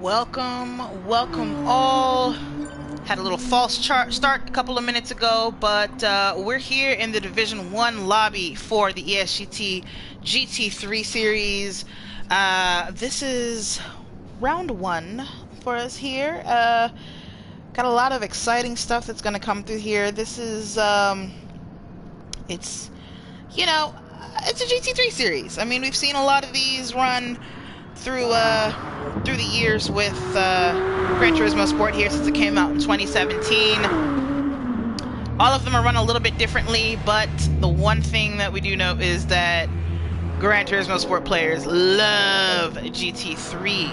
Welcome all. Had a little false start a couple of minutes ago, but we're here in the Division 1 lobby for the ESGT GT3 Series. This is round 1 for us here. Got a lot of exciting stuff that's going to come through here. This is, it's a GT3 series. I mean, we've seen a lot of these run through the years with Gran Turismo Sport here since it came out in 2017. All of them are run a little bit differently, but the one thing that we do know is that Gran Turismo Sport players love GT3.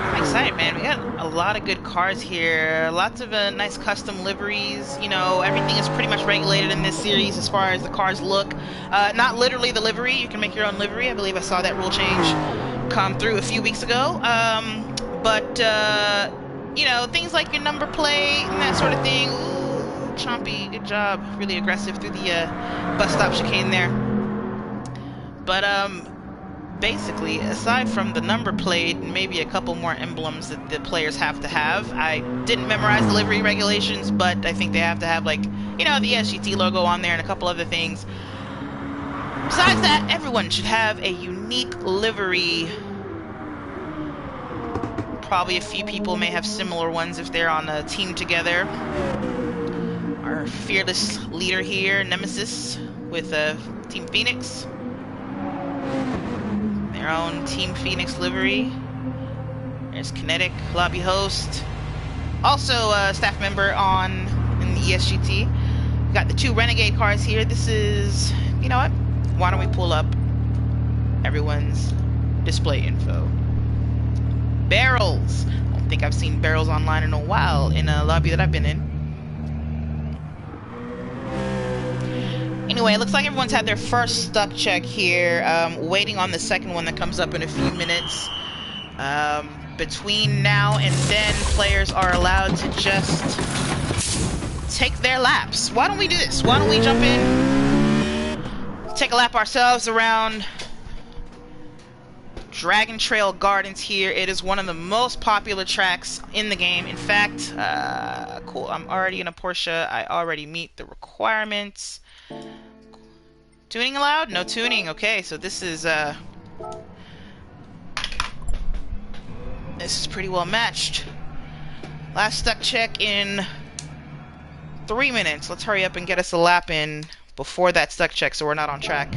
I'm excited, man. We got a lot of good cars here. Lots of nice custom liveries. You know, everything is pretty much regulated in this series as far as the cars look. Not literally the livery. You can make your own livery. I believe I saw that rule change come through a few weeks ago. But you know, things like your number plate and that sort of thing. Ooh, chompy, good job. Really aggressive through the bus stop chicane there. But basically, aside from the number plate and maybe a couple more emblems that the players have to have, I didn't memorize the livery regulations, but I think they have to have, like, you know, the ESGT logo on there and a couple other things. Besides that, everyone should have a unique livery. Probably a few people may have similar ones if they're on a team together. Our fearless leader here, Nemesis, with Team Phoenix. Their own Team Phoenix livery. There's Kinetic, lobby host. Also a staff member in the ESGT. We've got the two Renegade cars here. This is, you know what? Why don't we pull up everyone's display info? Barrels. I don't think I've seen barrels online in a while in a lobby that I've been in. Anyway, it looks like everyone's had their first stuck check here. Waiting on the second one that comes up in a few minutes. Between now and then, players are allowed to just take their laps. Why don't we do this? Why don't we jump in, take a lap ourselves around Dragon Trail Gardens here. It is one of the most popular tracks in the game. In fact, cool, I'm already in a Porsche. I already meet the requirements. Tuning allowed? No tuning. Okay, so this is pretty well matched. Last stuck check in 3 minutes. Let's hurry up and get us a lap in before that stuck check so we're not on track.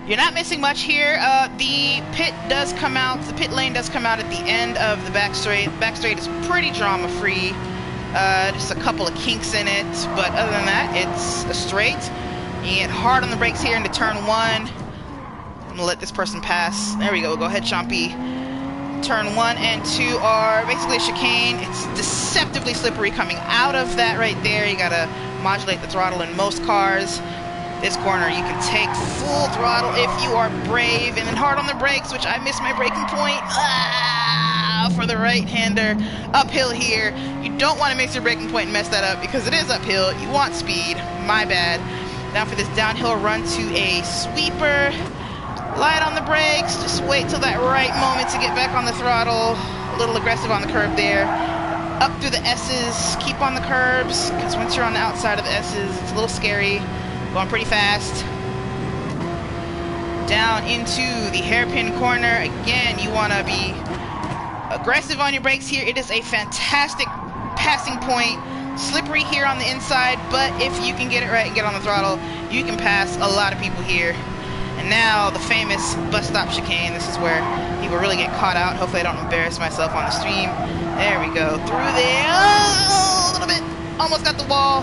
You're not missing much here. The pit lane does come out at the end of the back straight. Back straight is pretty drama-free. Just a couple of kinks in it, but other than that, it's a straight. You get hard on the brakes here into turn 1. I'm gonna let this person pass. There we go. Go ahead, Chompy. Turn 1 and 2 are basically a chicane. It's deceptively slippery coming out of that right there. You gotta modulate the throttle in most cars. This corner, you can take full throttle if you are brave, and then hard on the brakes, which I missed my braking point. For the right-hander, uphill here. You don't want to miss your braking point and mess that up because it is uphill. You want speed. My bad. Now for this downhill run to a sweeper. Light on the brakes. Just wait till that right moment to get back on the throttle. A little aggressive on the curb there. Up through the S's. Keep on the curbs because once you're on the outside of the S's, it's a little scary. Going pretty fast. Down into the hairpin corner. Again, you want to be aggressive on your brakes here. It is a fantastic passing point. Slippery here on the inside, but if you can get it right and get on the throttle, you can pass a lot of people here. And now the famous bus stop chicane. This is where people really get caught out. Hopefully I don't embarrass myself on the stream. There we go. Through there. Oh, a little bit. Almost got the wall.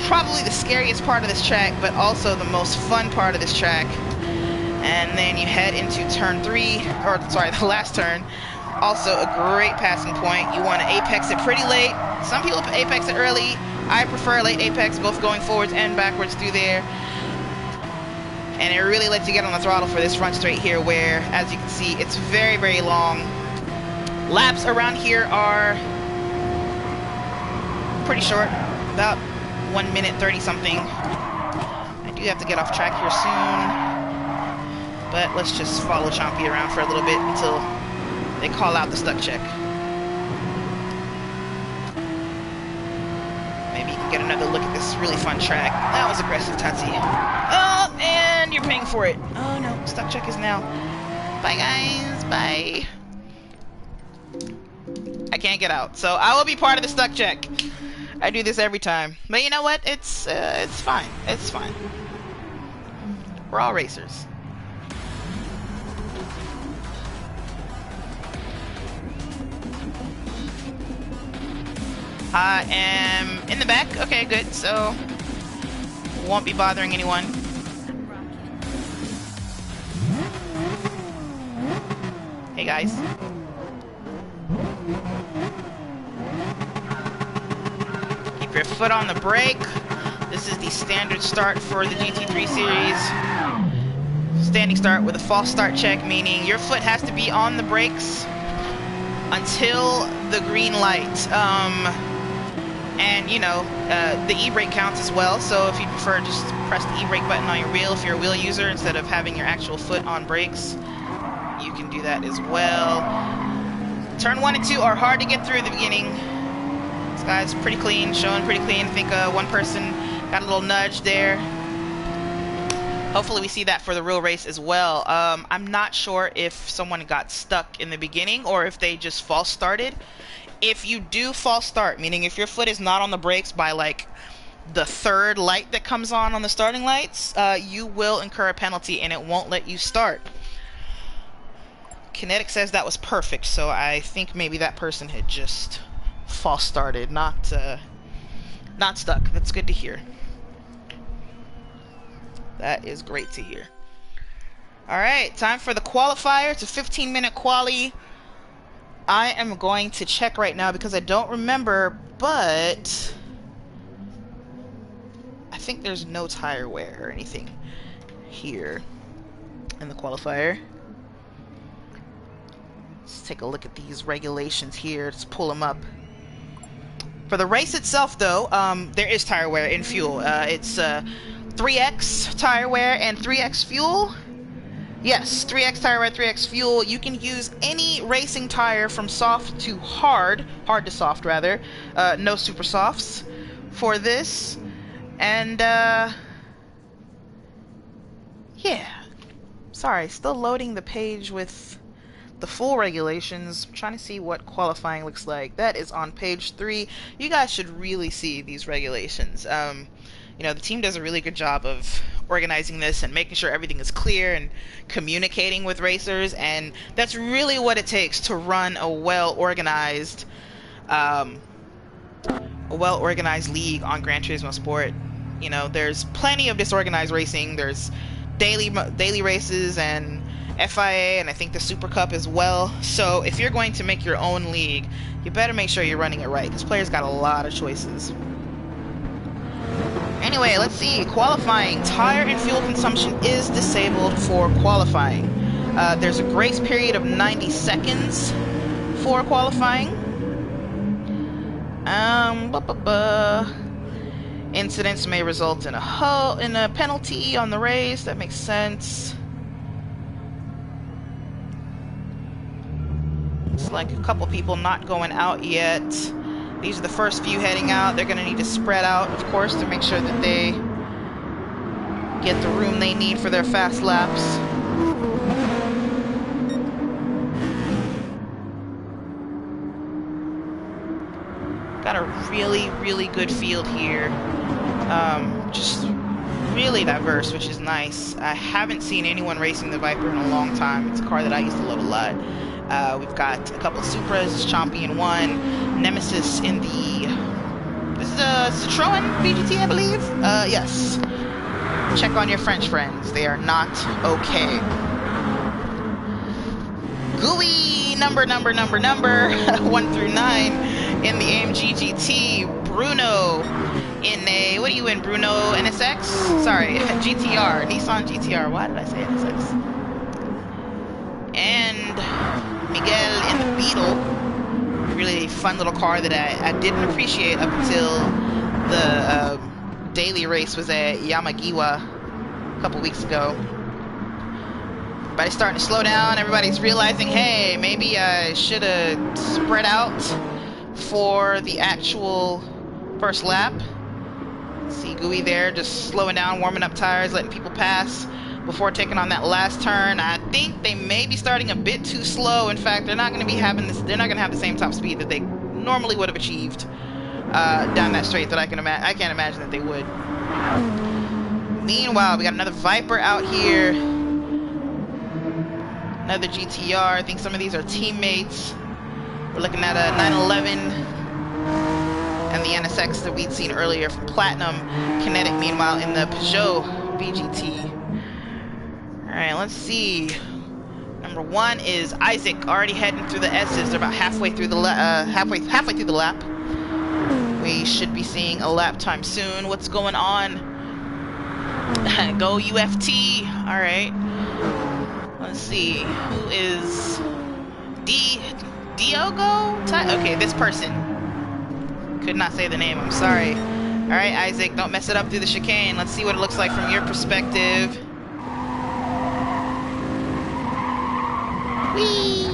Probably the scariest part of this track, but also the most fun part of this track. And then you head into turn 3, or sorry, the last turn. Also a great passing point. You want to apex it pretty late. Some people apex it early. I prefer late apex, both going forwards and backwards through there. And it really lets you get on the throttle for this front straight here where, as you can see, it's very, very long. Laps around here are pretty short, about 1 minute 30 something. do have to get off track here soon. But let's just follow Chompy around for a little bit until they call out the stuck check. Maybe you can get another look at this really fun track. That was aggressive, Tati. Oh, and you're paying for it. Oh no, stuck check is now. Bye guys, bye. I can't get out, so I will be part of the stuck check. I do this every time, but you know what? It's fine. It's fine. We're all racers. I am in the back. Okay, good. So won't be bothering anyone. Hey guys. Keep your foot on the brake. This is the standard start for the GT3 series. Standing start with a false start check, meaning your foot has to be on the brakes until the green light. And you know, the e-brake counts as well, so if you prefer, just press the e-brake button on your wheel if you're a wheel user instead of having your actual foot on brakes. You can do that as well. Turn 1 and 2 are hard to get through at the beginning. This guy's pretty clean, showing pretty clean. I think one person got a little nudge there. Hopefully we see that for the real race as well. I'm not sure if someone got stuck in the beginning or if they just false started. If you do false start, meaning if your foot is not on the brakes by like the third light that comes on the starting lights, you will incur a penalty and it won't let you start. Kinetic says that was perfect, so I think maybe that person had just false started, not stuck. That's good to hear. That is great to hear. Alright, time for the qualifier. It's a 15-minute quali. I am going to check right now because I don't remember, but I think there's no tire wear or anything here in the qualifier. Let's take a look at these regulations here. Let's pull them up. For the race itself, though, there is tire wear in fuel. It's 3x tire wear and 3x fuel. Yes, 3x tire wear, 3x fuel. You can use any racing tire from soft to hard to soft rather. No super softs for this. And yeah. Sorry, still loading the page with the full regulations. I'm trying to see what qualifying looks like. That is on page 3. You guys should really see these regulations. You know, the team does a really good job of organizing this and making sure everything is clear and communicating with racers, and that's really what it takes to run a well-organized league on Gran Turismo Sport. You know, there's plenty of disorganized racing. There's daily races and FIA, and I think the Super Cup as well. So if you're going to make your own league, you better make sure you're running it right, because players got a lot of choices. Anyway, let's see. Qualifying. Tire and fuel consumption is disabled for qualifying. There's a grace period of 90 seconds for qualifying. Incidents may result in a penalty on the race. That makes sense. Looks like a couple people not going out yet. These are the first few heading out. They're going to need to spread out, of course, to make sure that they get the room they need for their fast laps. Got a really, really good field here. Just really diverse, which is nice. I haven't seen anyone racing the Viper in a long time. It's a car that I used to love a lot. We've got a couple of Supras, Chompy in one, Nemesis in the... This is a Citroen VGT, I believe? Yes. Check on your French friends. They are not okay. Gooey number 1 through 9 in the AMG GT. Bruno in a... What are you in, Bruno? NSX? Sorry, GTR. Nissan GTR. Why did I say NSX? And Miguel in the Beetle. Really fun little car that I didn't appreciate up until the daily race was at Yamagiwa. couple weeks ago. Everybody's starting to slow down. Everybody's realizing, hey, maybe I should have spread out for the actual first lap. See Gooey there just slowing down, warming up tires, letting people pass before taking on that last turn. I think they may be starting a bit too slow. In fact, they're not going to be having this. They're not going to have the same top speed that they normally would have achieved down that straight. That I can't imagine that they would. Meanwhile, we got another Viper out here. Another GTR. I think some of these are teammates. We're looking at a 911 and the NSX that we'd seen earlier from Platinum. Kinetic, meanwhile, in the Peugeot VGT. All right, let's see. Number 1 is Isaac, already heading through the S's. They're about halfway through the halfway through the lap. We should be seeing a lap time soon. What's going on? Go UFT. All right. Let's see. Who is Diogo? Okay, this person. Could not say the name. I'm sorry. All right, Isaac, don't mess it up through the chicane. Let's see what it looks like from your perspective. Whee!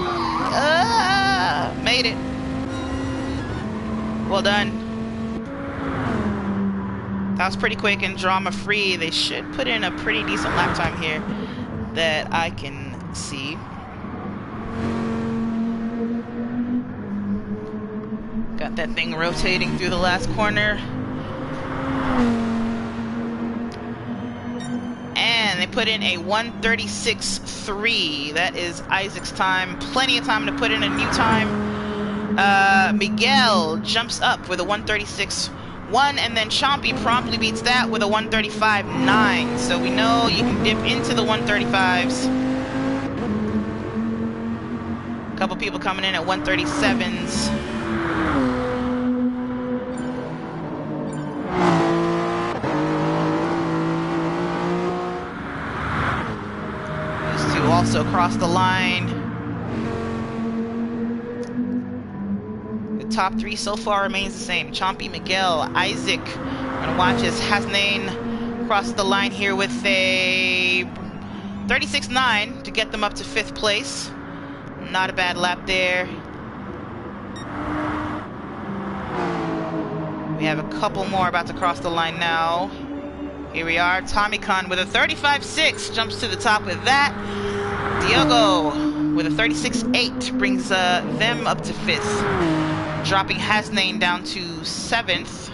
Made it. Well done. That was pretty quick and drama-free. They should put in a pretty decent lap time here that I can see. Got that thing rotating through the last corner. And they put in a 1:36.3. That is Isaac's time. Plenty of time to put in a new time. Miguel jumps up with a 1:36.1, and then Chompy promptly beats that with a 1:35.9. So we know you can dip into the 1:35s. A couple people coming in at 1:37s. These two also crossed the line. Top 3 so far remains the same. Chompy, Miguel, Isaac. We're gonna watch as Hasnain cross the line here with a 36.9 to get them up to 5th place. Not a bad lap there. We have a couple more about to cross the line now. Here we are. Tommy Khan with a 35.6 jumps to the top with that. Diogo with a 36.8 brings them up to 5th. Dropping Hasnain down to 7th,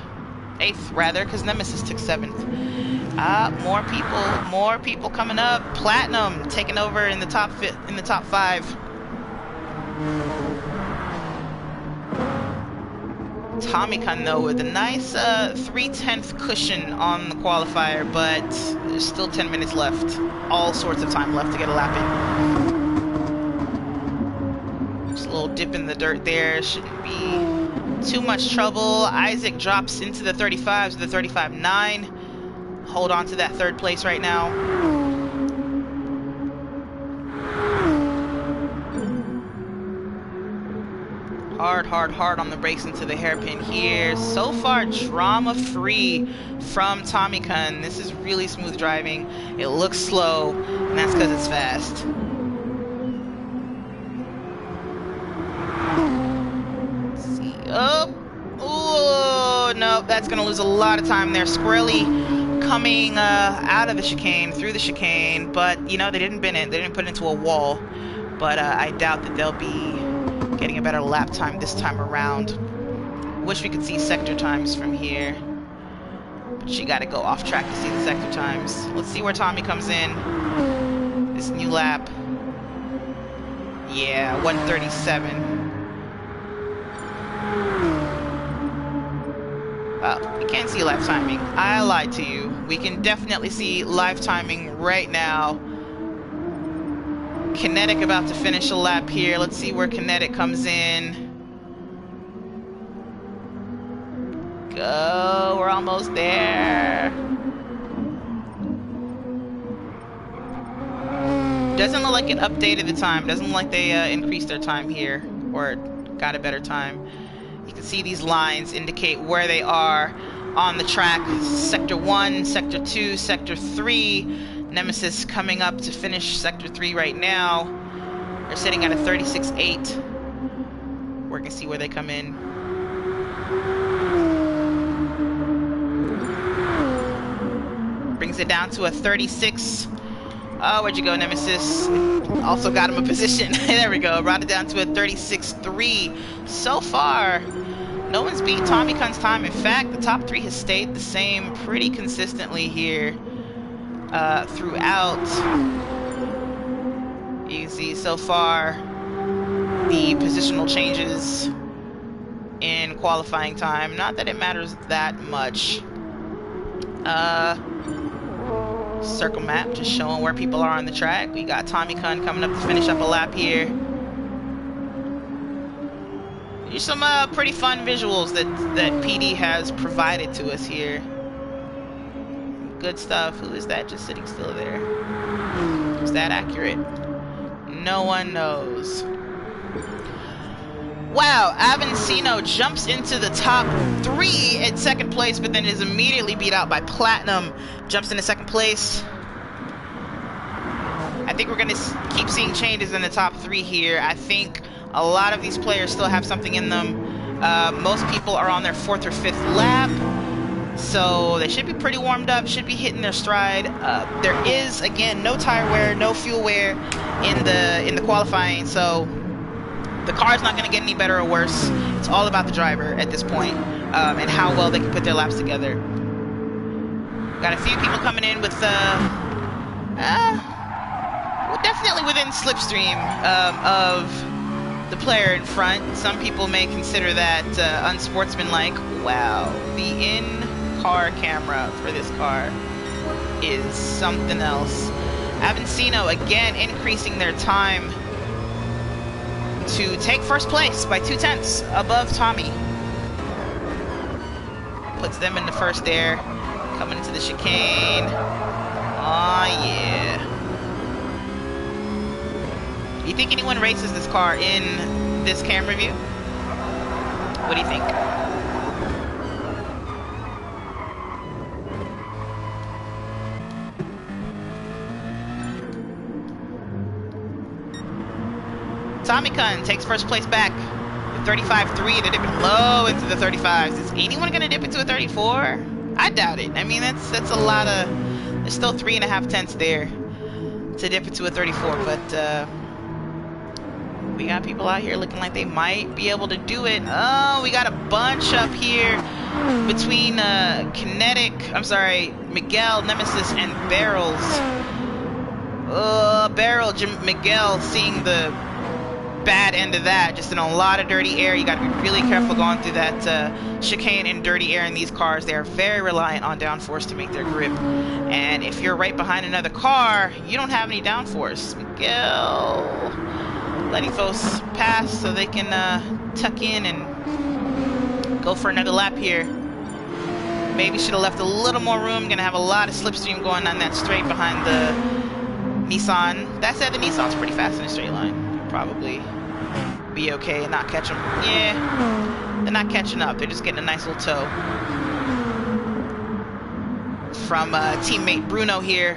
8th rather, because Nemesis took 7th. More people coming up. Platinum taking over in the top 5. Tommy Khan though with a nice 3/10 cushion on the qualifier, but there's still 10 minutes left. All sorts of time left to get a lap in. Just a little dip in the dirt there. Shouldn't be too much trouble. Isaac drops into the 35s with a 35.9. Hold on to that 3rd place right now. Hard on the brakes into the hairpin here. So far, drama-free from Tommy Khan. This is really smooth driving. It looks slow, and that's because it's fast. Oh, no, that's going to lose a lot of time there. Squirrely coming out of the chicane, through the chicane, but, you know, they didn't bin it. They didn't put it into a wall, but I doubt that they'll be getting a better lap time this time around. Wish we could see sector times from here, but you got to go off track to see the sector times. Let's see where Tommy comes in. This new lap. Yeah, 1:37. We can't see live timing. I lied to you. We can definitely see live timing right now. Kinetic about to finish a lap here. Let's see where Kinetic comes in. Go, we're almost there. Doesn't look like it updated the time. Doesn't look like they increased their time here or got a better time. You can see these lines indicate where they are on the track. Sector 1, Sector 2, Sector 3. Nemesis coming up to finish Sector 3 right now. They're sitting at a 36.8. We're going to see where they come in. Brings it down to a 36. Oh, where'd you go, Nemesis? Also got him a position. There we go. Brought it down to a 36.3. So far, no one's beat Tommy Kuhn's time. In fact, the top 3 has stayed the same pretty consistently here throughout. You can see so far the positional changes in qualifying time. Not that it matters that much. Circle map just showing where people are on the track. We got Tommy Kuhn coming up to finish up a lap here. Here's some pretty fun visuals that PD has provided to us here. Good stuff. Who is that just sitting still there? Is that accurate? No one knows. Wow, Avancino jumps into the top 3 at second place, but then is immediately beat out by Platinum. Jumps into second place. I think we're going to keep seeing changes in the top 3 here. I think a lot of these players still have something in them. Most people are on their 4th or 5th lap, so they should be pretty warmed up, should be hitting their stride. There is, again, no tire wear, no fuel wear in the qualifying, so the car's not going to get any better or worse. It's all about the driver at this point, and how well they can put their laps together. Got a few people coming in with definitely within slipstream of the player in front. Some people may consider that unsportsmanlike. Wow, the in-car camera for this car is something else. Avancino again increasing their time to take first place by 0.2 above Tommy. Puts them in the first there. Coming into the chicane. Oh yeah. You think anyone races this car in this camera view? What do you think? Tommy Kuhn takes first place back with 35.3. They're dipping low into the 35s. Is anyone going to dip into a 34? I doubt it. I mean, that's a lot of... There's still 3.5 tenths there to dip into a 34, but we got people out here looking like they might be able to do it. Oh, we got a bunch up here between Miguel, Nemesis, and Barrels. Miguel seeing the bad end of that, just in a lot of dirty air. You got to be really careful going through that chicane and dirty air in these cars. They are very reliant on downforce to make their grip, and if you're right behind another car, you don't have any downforce. Miguel letting folks pass so they can tuck in and go for another lap here. Maybe should have left a little more room. Gonna have a lot of slipstream going on that straight behind the Nissan. That said, the Nissan's pretty fast in a straight line. Probably be okay and not catch them. Yeah, they're not catching up. They're just getting a nice little tow from teammate Bruno here.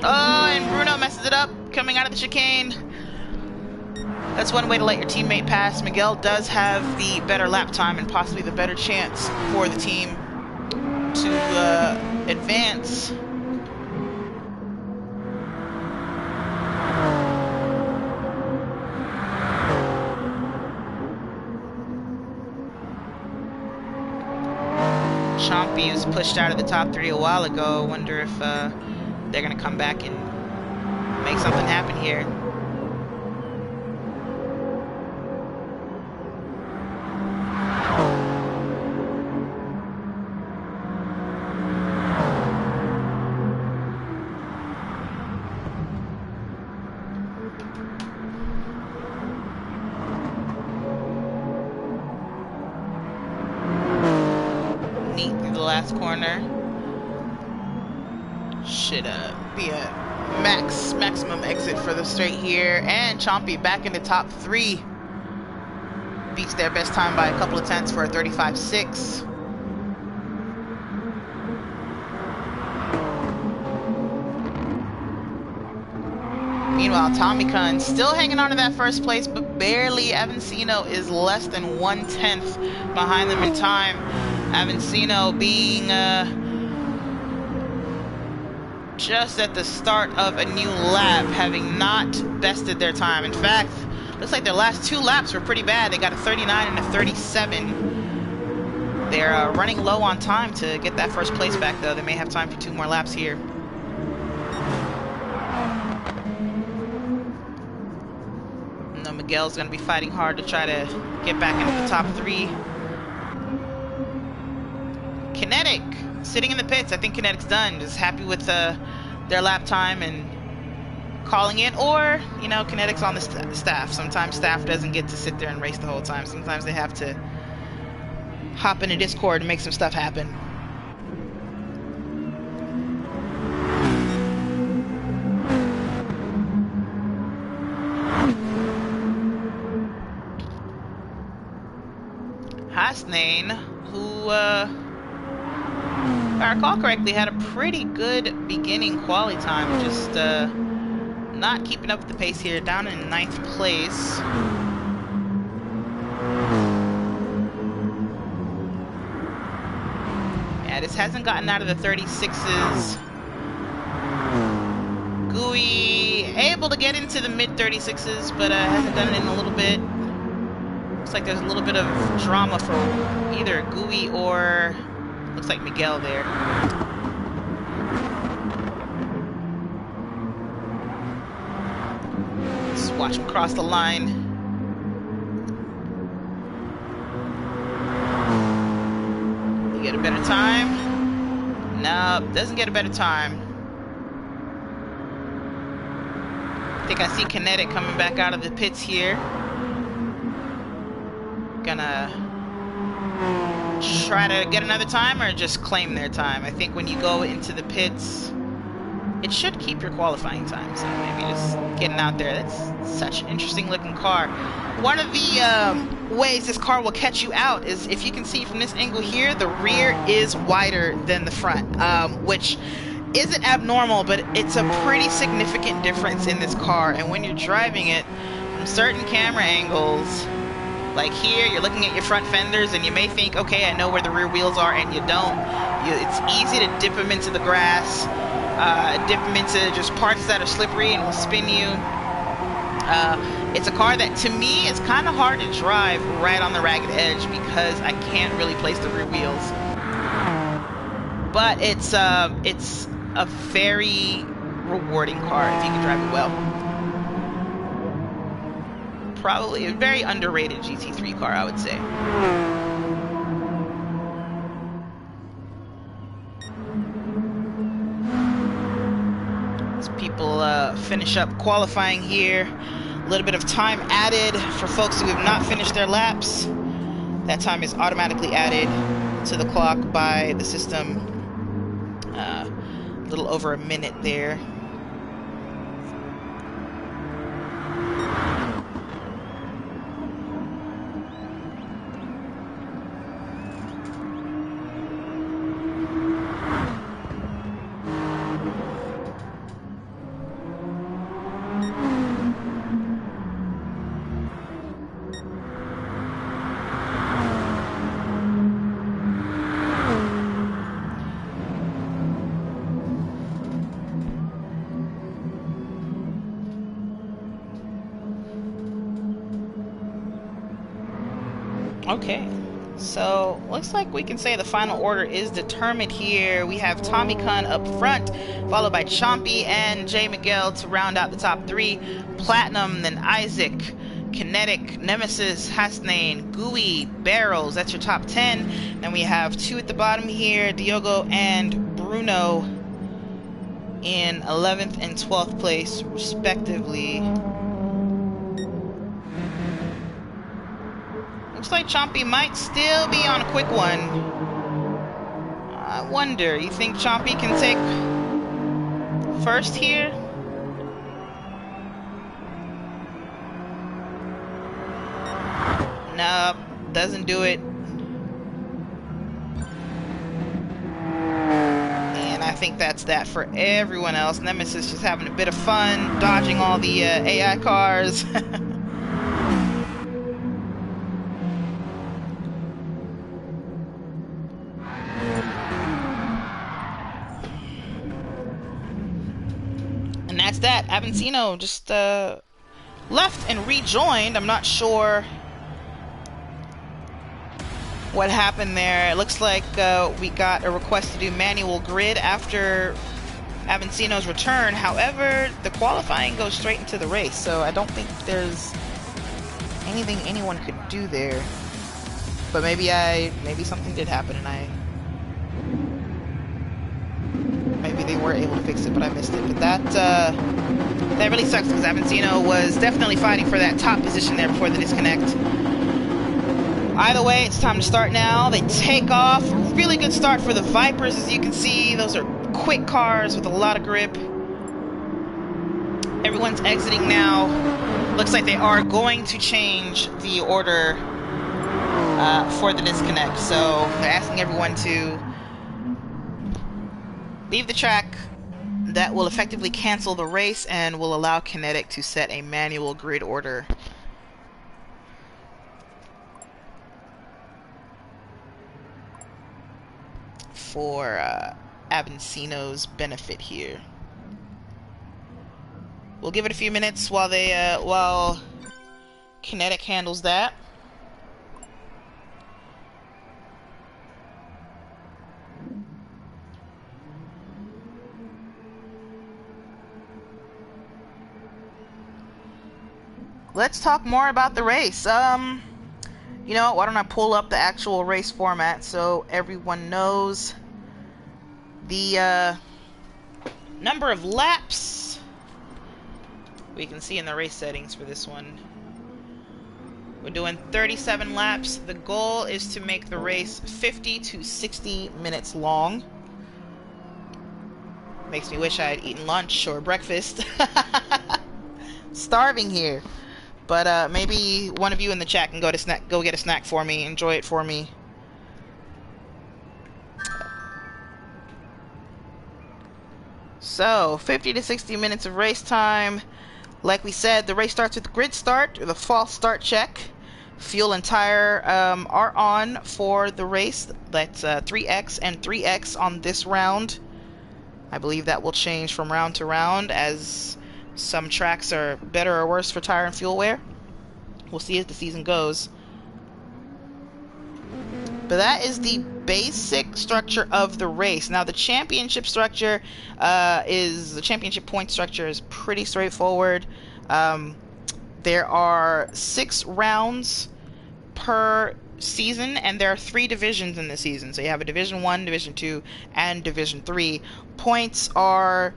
Oh, and Bruno messes it up coming out of the chicane. That's one way to let your teammate pass. Miguel does have the better lap time and possibly the better chance for the team to advance. Chompy was pushed out of the top 3 a while ago. I wonder if they're going to come back and make something happen here. Corner should be a maximum exit for the straight here, and Chompy back in the top 3, beats their best time by a couple of tenths for a 35.6. Meanwhile, Tommy Kahn still hanging on to that first place, but barely. Avancino is less than 1/10 behind them in time. Avancino being just at the start of a new lap, having not bested their time. In fact, looks like their last 2 laps were pretty bad. They got a 39 and a 37. They're running low on time to get that first place back, though. They may have time for 2 more laps here. No, Miguel's going to be fighting hard to try to get back into the top 3. Kinetic sitting in the pits. I think Kinetic's done. Just happy with their lap time and calling it. Or, you know, Kinetic's on the staff. Sometimes staff doesn't get to sit there and race the whole time. Sometimes they have to hop into Discord and make some stuff happen. Hasnain, who, if I recall correctly, had a pretty good beginning quali time, just not keeping up with the pace here, down in 9th place. Yeah, this hasn't gotten out of the 36s. Gooey able to get into the mid 36s, but hasn't done it in a little bit. Looks like there's a little bit of drama for either Gooey or looks like Miguel there. Let's watch him cross the line. You get a better time? Nope, doesn't get a better time. I think I see Kinetic coming back out of the pits here. Gonna try to get another time or just claim their time. I think when you go into the pits, it should keep your qualifying time, so maybe just getting out there. That's such an interesting looking car. One of the ways this car will catch you out is, if you can see from this angle here, the rear is wider than the front, which isn't abnormal, but it's a pretty significant difference in this car. And when you're driving it from certain camera angles, like here, you're looking at your front fenders and you may think, okay, I know where the rear wheels are, and you don't. It's easy to dip them into the grass, dip them into just parts that are slippery and will spin you. It's a car that, to me, is kind of hard to drive right on the ragged edge because I can't really place the rear wheels. But it's a very rewarding car if you can drive it well. Probably a very underrated GT3 car, I would say. As people finish up qualifying here, a little bit of time added for folks who have not finished their laps. That time is automatically added to the clock by the system. A little over a minute there. Okay, so looks like we can say the final order is determined here. We have Tommy Kahn up front, followed by Chompy and J. Miguel to round out the top 3. Platinum, then Isaac, Kinetic, Nemesis, Hasnain, Gooey, Barrels. That's your top 10. Then we have 2 at the bottom here, Diogo and Bruno in 11th and 12th place, respectively. Looks like Chompy might still be on a quick one. I wonder, you think Chompy can take first here? Nope, doesn't do it. And I think that's that for everyone else. Nemesis just having a bit of fun, dodging all the AI cars. And that's that. Avancino just left and rejoined. I'm not sure what happened there. It looks like we got a request to do manual grid after Avancino's return. However, the qualifying goes straight into the race, so I don't think there's anything anyone could do there. But maybe something did happen and maybe they were able to fix it, but I missed it. But that really sucks because Avancino was definitely fighting for that top position there before the disconnect. Either way, it's time to start now. They take off. Really good start for the Vipers, as you can see. Those are quick cars with a lot of grip. Everyone's exiting now. Looks like they are going to change the order for the disconnect. So they're asking everyone to leave the track. That will effectively cancel the race and will allow Kinetic to set a manual grid order. For Avancino's benefit here. We'll give it a few minutes while while Kinetic handles that. Let's talk more about the race. You know, why don't I pull up the actual race format so everyone knows the number of laps. We can see in the race settings for this one. We're doing 37 laps. The goal is to make the race 50 to 60 minutes long. Makes me wish I had eaten lunch or breakfast. Starving here. But maybe one of you in the chat can go get a snack for me, enjoy it for me. So, 50 to 60 minutes of race time. Like we said, the race starts with the grid start, or the false start check. Fuel and tire are on for the race. That's 3X and 3X on this round. I believe that will change from round to round as some tracks are better or worse for tire and fuel wear. We'll see as the season goes. But that is the basic structure of the race. Now the championship structure the championship point structure is pretty straightforward. There are 6 rounds per season, and there are 3 divisions in the season. So you have a Division 1, Division 2, and Division 3. Points are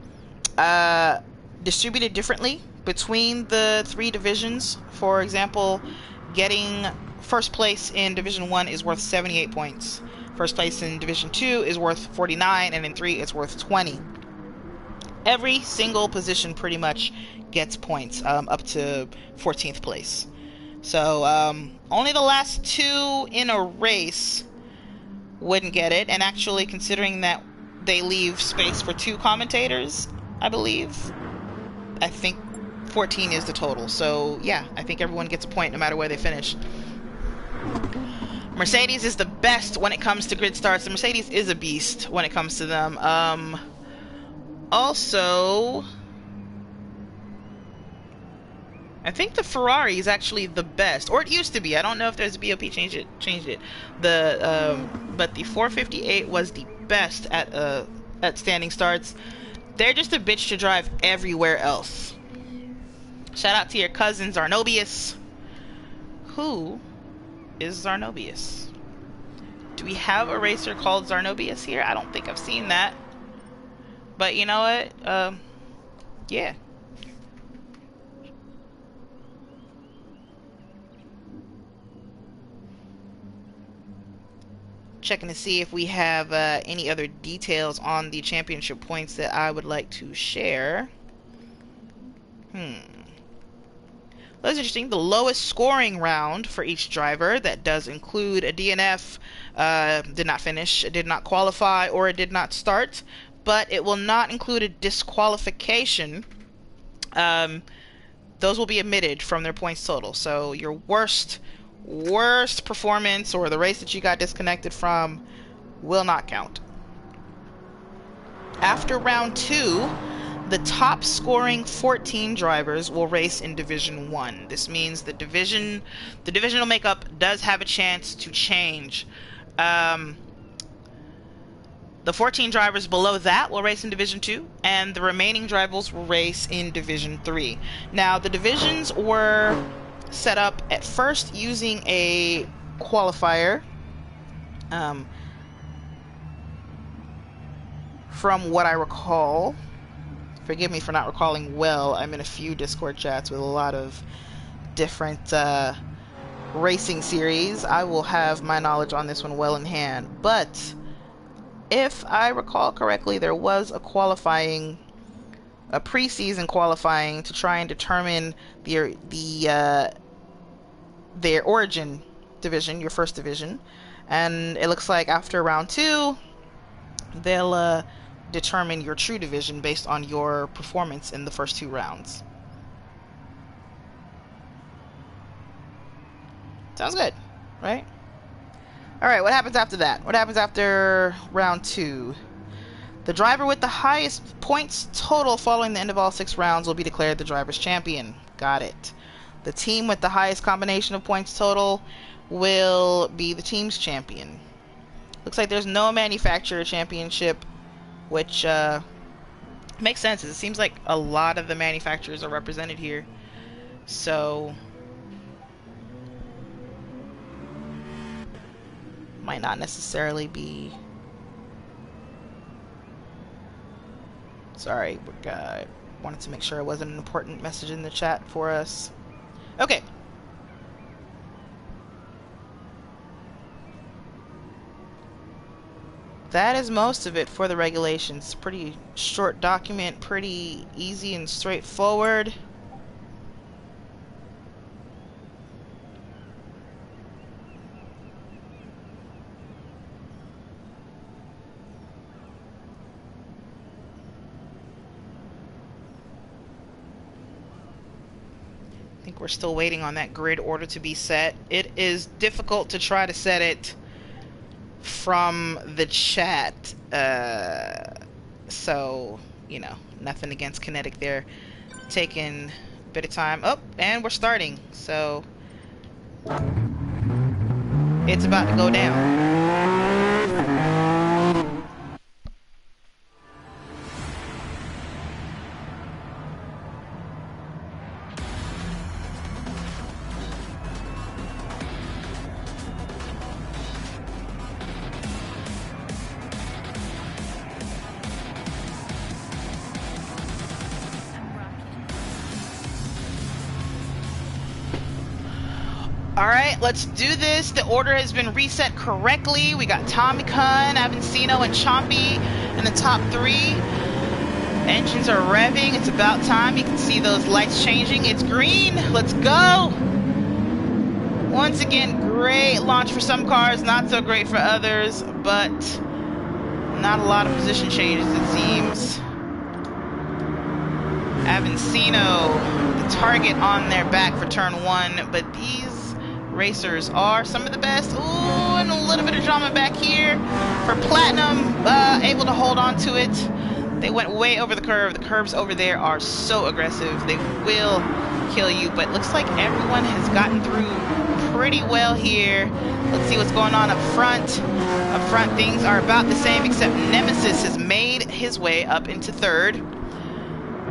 distributed differently between the 3 divisions. For example, getting first place in Division 1 is worth 78 points. First place in Division 2 is worth 49, and in 3 it's worth 20. Every single position pretty much gets points up to 14th place. So only the last 2 in a race wouldn't get it, and actually considering that they leave space for 2 commentators, I believe, I think 14 is the total. So yeah, I think everyone gets a point no matter where they finish. Mercedes is the best when it comes to grid starts. The Mercedes is a beast when it comes to them. Also, I think the Ferrari is actually the best, or it used to be. I don't know if there's a BOP changed it. But the 458 was the best at standing starts. They're just a bitch to drive everywhere else. Shout out to your cousin Zarnobius. Who is Zarnobius? Do we have a racer called Zarnobius here? I don't think I've seen that. But you know what? Yeah. Checking to see if we have any other details on the championship points that I would like to share. That's interesting. The lowest scoring round for each driver, that does include a DNF, did not finish, did not qualify, or it did not start. but it will not include a disqualification. Those will be omitted from their points total. So your worst performance or the race that you got disconnected from will not count. After round 2, the top scoring 14 drivers will race in Division 1. This means the divisional makeup does have a chance to change. The 14 drivers below that will race in Division 2, and the remaining drivers will race in Division 3. Now, the divisions were set up at first using a qualifier. From what I recall, forgive me for not recalling well, I'm in a few Discord chats with a lot of different racing series. I will have my knowledge on this one well in hand, but if I recall correctly, there was a preseason qualifying to try and determine their origin division, your first division, and it looks like after round 2, they'll determine your true division based on your performance in the first 2 rounds. Sounds good, right? Alright, what happens after that? What happens after round 2? The driver with the highest points total following the end of all 6 rounds will be declared the driver's champion. Got it. The team with the highest combination of points total will be the team's champion. Looks like there's no manufacturer championship, which makes sense. It seems like a lot of the manufacturers are represented here. So might not necessarily be. Sorry, wanted to make sure it wasn't an important message in the chat for us. Okay. That is most of it for the regulations. Pretty short document, pretty easy and straightforward. I think we're still waiting on that grid order to be set. It is difficult to try to set it from the chat, so you know, nothing against Kinetic there, taking a bit of time. Oh, and we're starting, so it's about to go down. Alright, let's do this. The order has been reset correctly. We got Tommy Kun, Avancino, and Chompy in the top 3. Engines are revving. It's about time. You can see those lights changing. It's green. Let's go. Once again, great launch for some cars, not so great for others, but not a lot of position changes, it seems. Avancino, the target on their back for turn 1, but these racers are some of the best. Ooh, and a little bit of drama back here for Platinum, able to hold on to it. They went way over the curve. The curves over there are so aggressive. They will kill you, but looks like everyone has gotten through pretty well here. Let's see what's going on up front. Up front, things are about the same, except Nemesis has made his way up into 3rd,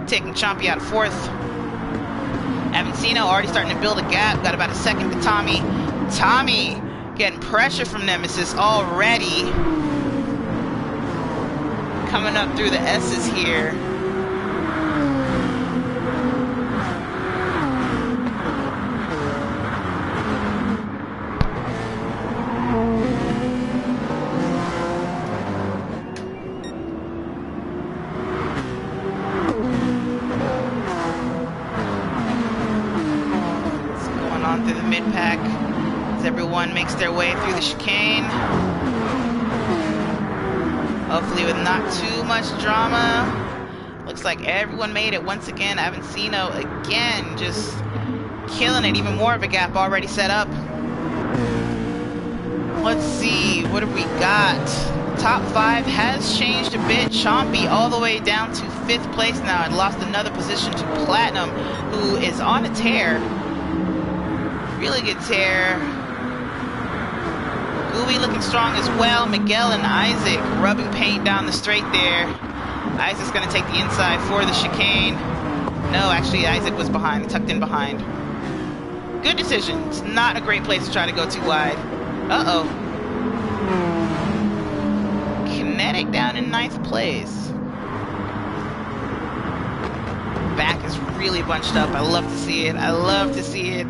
taking Chompy out of 4th. Avancino already starting to build a gap. Got about a second to Tommy. Tommy getting pressure from Nemesis already. Coming up through the S's here. Through the mid-pack as everyone makes their way through the chicane. Hopefully with not too much drama. Looks like everyone made it once again. Avancino again, just killing it. Even more of a gap already set up. Let's see, what have we got? Top 5 has changed a bit. Chompy all the way down to 5th place now and lost another position to Platinum, who is on a tear. Really good tear. Gooey looking strong as well. Miguel and Isaac rubbing paint down the straight there. Isaac's going to take the inside for the chicane. No, actually Isaac was behind, tucked in behind. Good decision. It's not a great place to try to go too wide. Uh-oh. Kinetic down in 9th place. Back is really bunched up. I love to see it. I love to see it.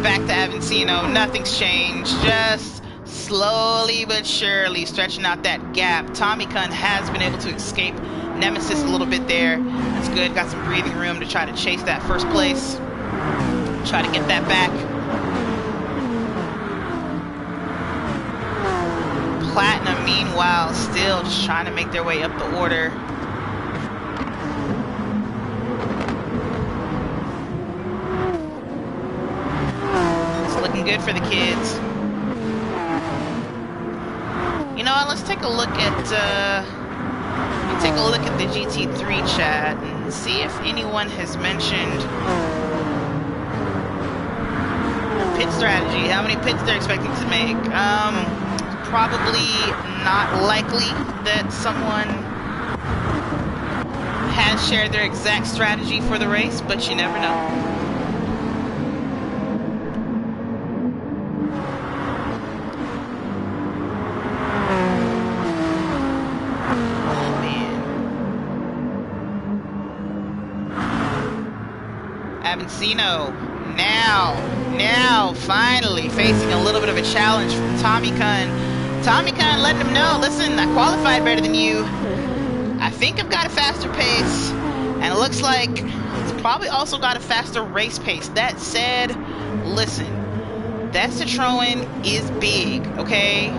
Back to Avancino. Nothing's changed. Just slowly but surely stretching out that gap. Tommy Kun has been able to escape Nemesis a little bit there. That's good. Got some breathing room to try to chase that first place. Try to get that back. Platinum, meanwhile, still just trying to make their way up the order. It's looking good for the kids. You know what? Let's take a look at the GT3 chat and see if anyone has mentioned pit strategy. How many pits they're expecting to make? Probably not likely that someone has shared their exact strategy for the race, but you never know. Oh man. Avancino now finally facing a little bit of a challenge from Tommy Kun. Tommy Kun letting him know, listen, I qualified better than you. I think I've got a faster pace, and it looks like it's probably also got a faster race pace. That said, listen, that Citroen is big, okay?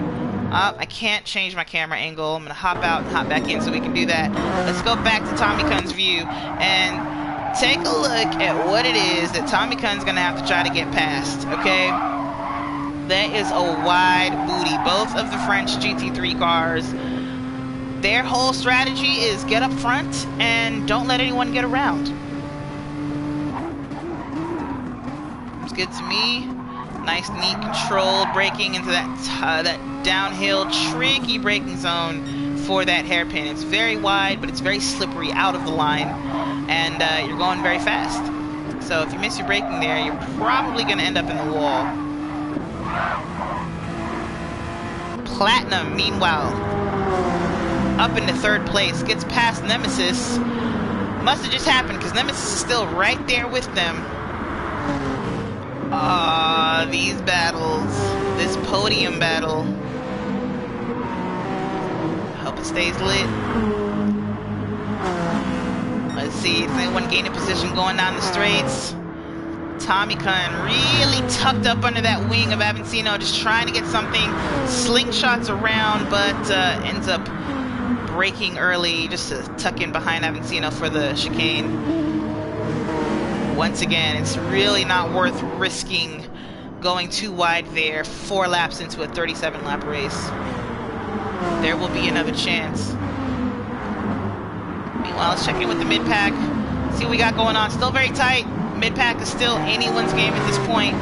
I can't change my camera angle. I'm gonna hop out and hop back in so we can do that. Let's go back to Tommy Kun's view and take a look at what it is that Tommy Kun's gonna have to try to get past, okay? That is a wide booty. Both of the French GT3 cars, their whole strategy is get up front and don't let anyone get around. It's good to me. Nice, neat, controlled braking into that downhill, tricky braking zone for that hairpin. It's very wide, but it's very slippery out of the line, and you're going very fast. So if you miss your braking there, you're probably going to end up in the wall. Platinum, meanwhile, up into 3rd place, gets past Nemesis. Must have just happened because Nemesis is still right there with them. These battles, this podium battle. Hope it stays lit. Let's see, is anyone gaining position going down the straights? Tommy Kun really tucked up under that wing of Avancino, just trying to get something. Slingshots around, but ends up braking early just to tuck in behind Avancino for the chicane. Once again, it's really not worth risking going too wide there. 4 laps into a 37-lap race. There will be another chance. Meanwhile, let's check in with the mid-pack. See what we got going on. Still very tight. Mid-pack is still anyone's game at this point.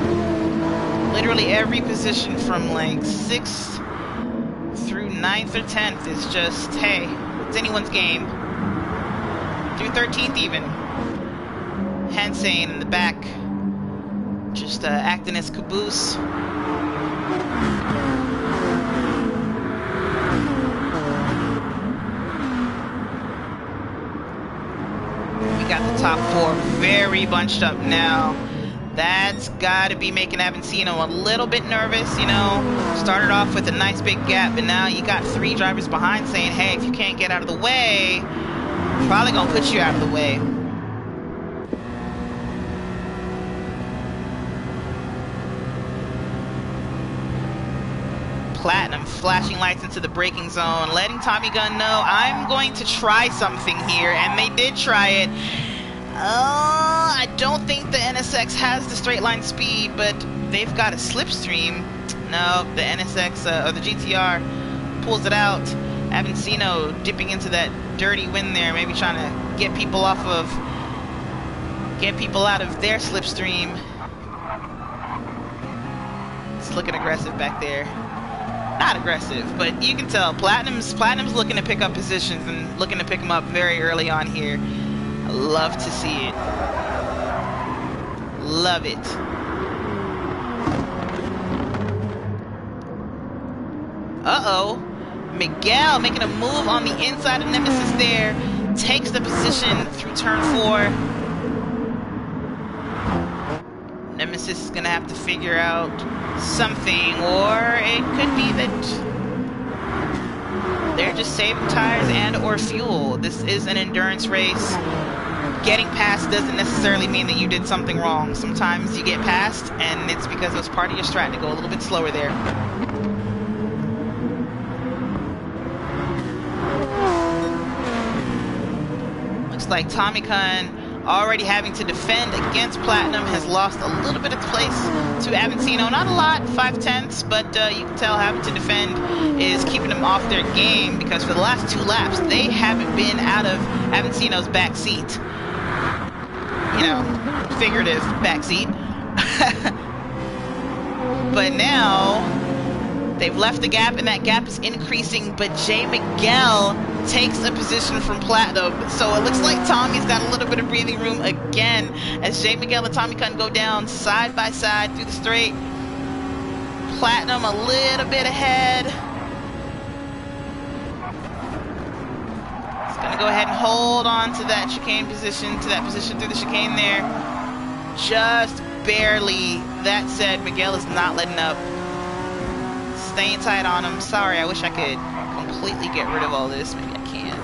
Literally every position from like 6th through 9th or 10th is just, hey, it's anyone's game. Through 13th even. Hansane in the back, just acting as caboose. We got the top 4 very bunched up now. That's got to be making Avancino a little bit nervous, you know. Started off with a nice big gap, but now you got 3 drivers behind saying, hey, if you can't get out of the way, probably gonna put you out of the way. Platinum flashing lights into the braking zone, letting Tommy Gun know, I'm going to try something here, and they did try it. I don't think the NSX has the straight line speed, but they've got a slipstream. No, the NSX or the GTR pulls it out. Avancino dipping into that dirty wind there, maybe trying to get people out of their slipstream. It's looking aggressive back there. Not aggressive, but you can tell Platinum's looking to pick up positions and looking to pick them up very early on here. I love to see it. Love it. Uh-oh. Miguel making a move on the inside of Nemesis there. Takes the position through turn 4. Nemesis is going to have to figure out something, or it could be that they're just saving tires and or fuel. This is an endurance race. Getting past doesn't necessarily mean that you did something wrong. Sometimes you get past and it's because it was part of your strat to go a little bit slower there. Looks like Tommy Khan, already having to defend against Platinum, has lost a little bit of place to Avancino. Not a lot, 5/10, but you can tell having to defend is keeping them off their game, because for the last 2 laps, they haven't been out of Avancino's back seat. You know, figurative back seat. But now, they've left the gap, and that gap is increasing, but Jay Miguel takes a position from Platinum. So it looks like Tommy's got a little bit of breathing room again as Jay Miguel and Tommy Khan go down side by side through the straight. Platinum a little bit ahead. It's gonna go ahead and hold on to that chicane position, to that position through the chicane there. Just barely. That said, Miguel is not letting up. Staying tight on him. Sorry, I wish I could completely get rid of all this. Maybe I can.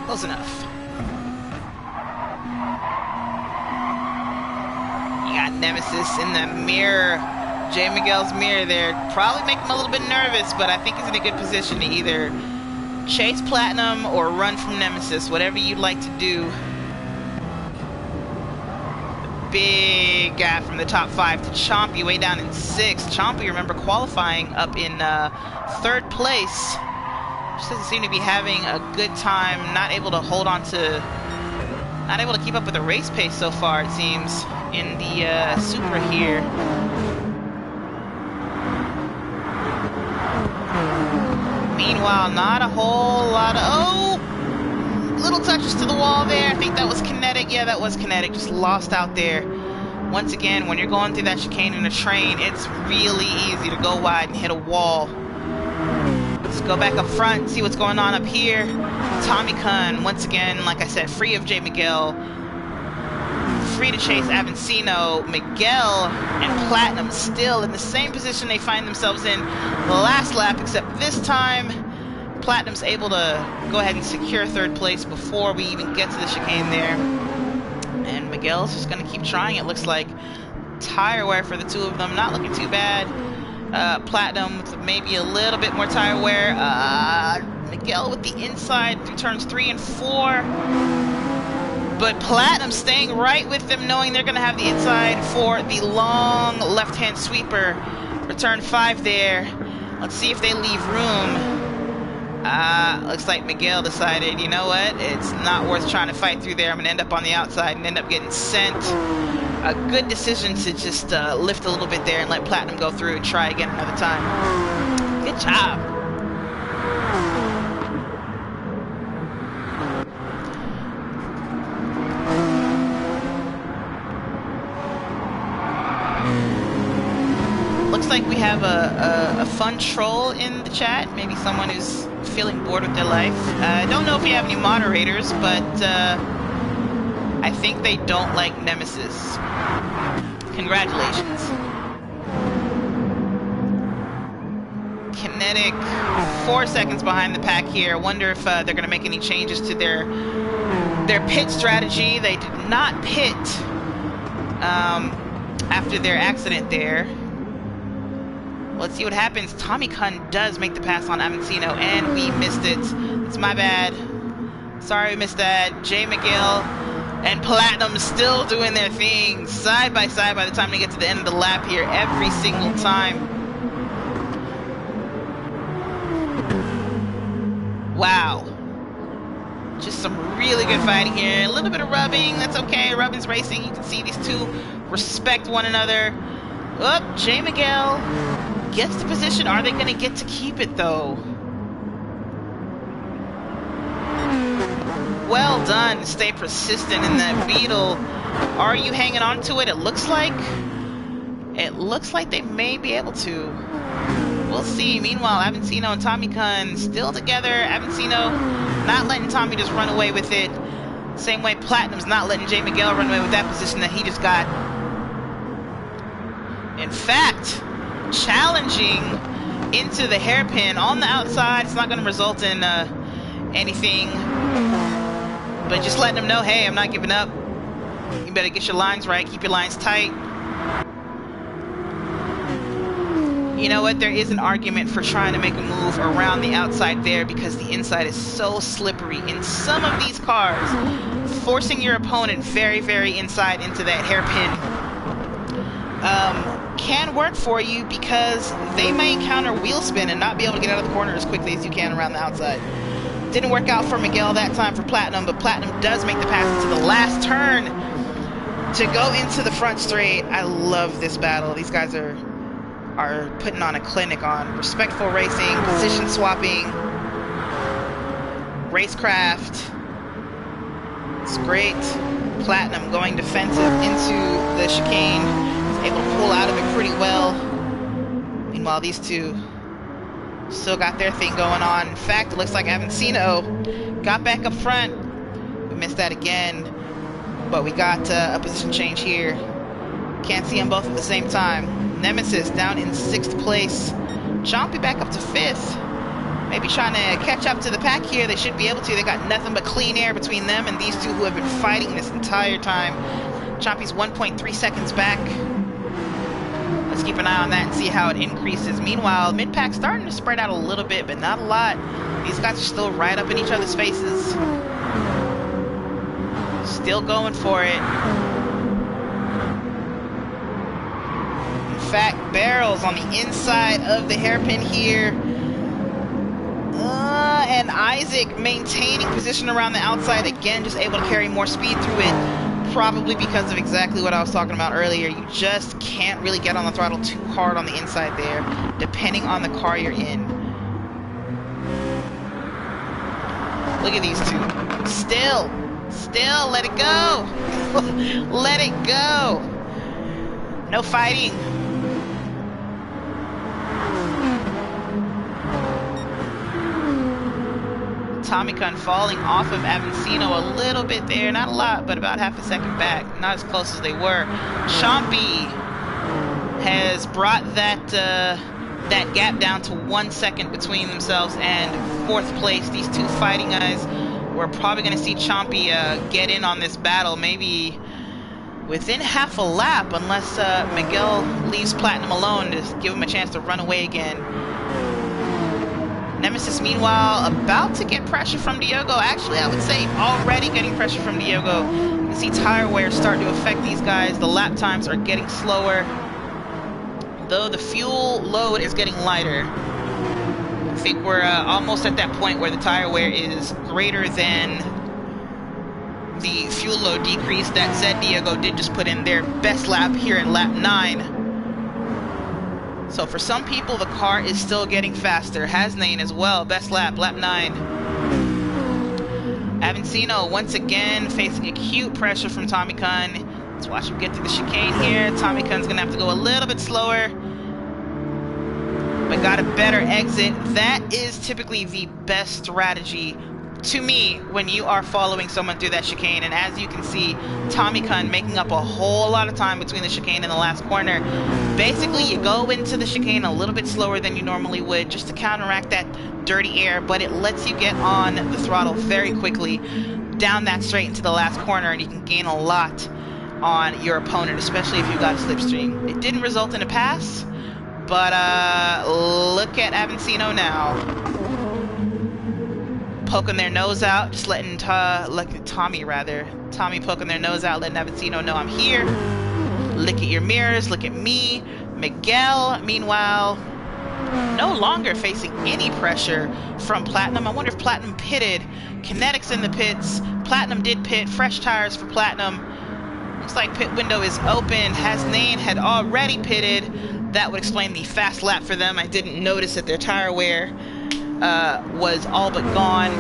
Close enough. You got Nemesis in the mirror. Jay Miguel's mirror there. Probably make him a little bit nervous, but I think he's in a good position to either chase Platinum or run from Nemesis, whatever you'd like to do. Big gap from the top 5 to Chompy way down in 6th. Chompy, remember, qualifying up in 3rd place. Just doesn't seem to be having a good time. Not able to hold on to, not able to keep up with the race pace so far, it seems, in the Supra here. Meanwhile, not a whole lot of, little touches to the wall there. I think that was kinetic. Yeah, that was kinetic. Just lost out there. Once again, when you're going through that chicane in a train, it's really easy to go wide and hit a wall. Let's go back up front and see what's going on up here. Tommy Khan, once again, like I said, free of Jay Miguel. Free to chase Avancino. Miguel and Platinum still in the same position they find themselves in the last lap, except this time Platinum's able to go ahead and secure 3rd place before we even get to the chicane there. And Miguel's just going to keep trying, it looks like. Tire wear for the 2 of them, not looking too bad. Platinum with maybe a little bit more tire wear. Miguel with the inside through turns 3 and 4. But Platinum staying right with them, knowing they're going to have the inside for the long left-hand sweeper for turn 5 there. Let's see if they leave room. Looks like Miguel decided, you know what, it's not worth trying to fight through there. I'm going to end up on the outside and end up getting sent. A good decision to just lift a little bit there and let Platinum go through and try again another time. Good job. Looks like we have a fun troll in the chat. Maybe someone who's feeling bored with their life. I don't know if you have any moderators, but I think they don't like Nemesis. Congratulations. Kinetic, 4 seconds behind the pack here. Wonder if they're going to make any changes to their their pit strategy. They did not pit after their accident there. Let's see what happens. Tommy Kahn does make the pass on Avancino, and we missed it. It's my bad. Sorry we missed that. Jay McGill and Platinum still doing their thing side by side by the time they get to the end of the lap here every single time. Wow. Just some really good fighting here. A little bit of rubbing. That's okay. Rubbing's racing. You can see these two respect one another. Oh, Jay McGill gets the position. Are they going to get to keep it, though? Well done. Stay persistent in that Beetle. Are you hanging on to it? It looks like they may be able to. We'll see. Meanwhile, Avancino and Tommy Kahn still together. Avancino not letting Tommy just run away with it. Same way Platinum's not letting Jay McGill run away with that position that he just got. In fact, challenging into the hairpin on the outside. It's not going to result in anything, but just letting them know, hey, I'm not giving up. You better get your lines right. Keep your lines tight. You know what? There is an argument for trying to make a move around the outside there because the inside is so slippery. In some of these cars, forcing your opponent very, very inside into that hairpin can work for you because they may encounter wheel spin and not be able to get out of the corner as quickly as you can around the outside. Didn't work out for Miguel that time for Platinum, but Platinum does make the pass into the last turn to go into the front straight. I love this battle. These guys are putting on a clinic on respectful racing, position swapping, racecraft. It's great. Platinum going defensive into the chicane. Able to pull out of it pretty well. Meanwhile, these two still got their thing going on. In fact, it looks like Avancino got back up front. We missed that again, but we got a position change here. Can't see them both at the same time. Nemesis down in 6th place. Chompy back up to 5th. Maybe trying to catch up to the pack here. They should be able to. They got nothing but clean air between them and these two who have been fighting this entire time. Chompy's 1.3 seconds back. Let's keep an eye on that and see how it increases. Meanwhile, mid-pack starting to spread out a little bit, but not a lot. These guys are still right up in each other's faces. Still going for it. In fact, Barrels on the inside of the hairpin here. And Isaac maintaining position around the outside. Again, just able to carry more speed through it. Probably because of exactly what I was talking about earlier. You just can't really get on the throttle too hard on the inside there, depending on the car you're in. Look at these two. Still, let it go. Let it go. No fighting. Tommy Kahn falling off of Avancino a little bit there, not a lot, but about half a second back. Not as close as they were. Chompy has brought that that gap down to 1 second between themselves and 4th place. These two fighting guys, we're probably going to see Chompy get in on this battle, maybe within half a lap, unless Miguel leaves Platinum alone to give him a chance to run away again. Nemesis, meanwhile, about to get pressure from Diogo. Actually, I would say already getting pressure from Diogo. You can see tire wear start to affect these guys. The lap times are getting slower, though the fuel load is getting lighter. I think we're almost at that point where the tire wear is greater than the fuel load decrease. That said, Diogo did just put in their best lap here in lap 9. So for some people, the car is still getting faster. Hasnain as well, best lap, lap 9. Avancino once again facing acute pressure from Tommy Kahn. Let's watch him get through the chicane here. Tommy Kahn's gonna have to go a little bit slower, but got a better exit. That is typically the best strategy to me when you are following someone through that chicane. And as you can see, Tommy Kahn making up a whole lot of time between the chicane and the last corner. Basically, you go into the chicane a little bit slower than you normally would just to counteract that dirty air, but it lets you get on the throttle very quickly. down that straight into the last corner, and you can gain a lot on your opponent, especially if you've got a slipstream. It didn't result in a pass, but look at Avancino now. Poking their nose out, just letting Tommy poking their nose out, letting Avancino know I'm here. Look at your mirrors, look at me. Miguel, meanwhile, no longer facing any pressure from Platinum. I wonder if Platinum pitted. Kinetics in the pits. Platinum did pit. Fresh tires for Platinum. Looks like pit window is open. Hasnain had already pitted. That would explain the fast lap for them. I didn't notice that their tire wear was all but gone.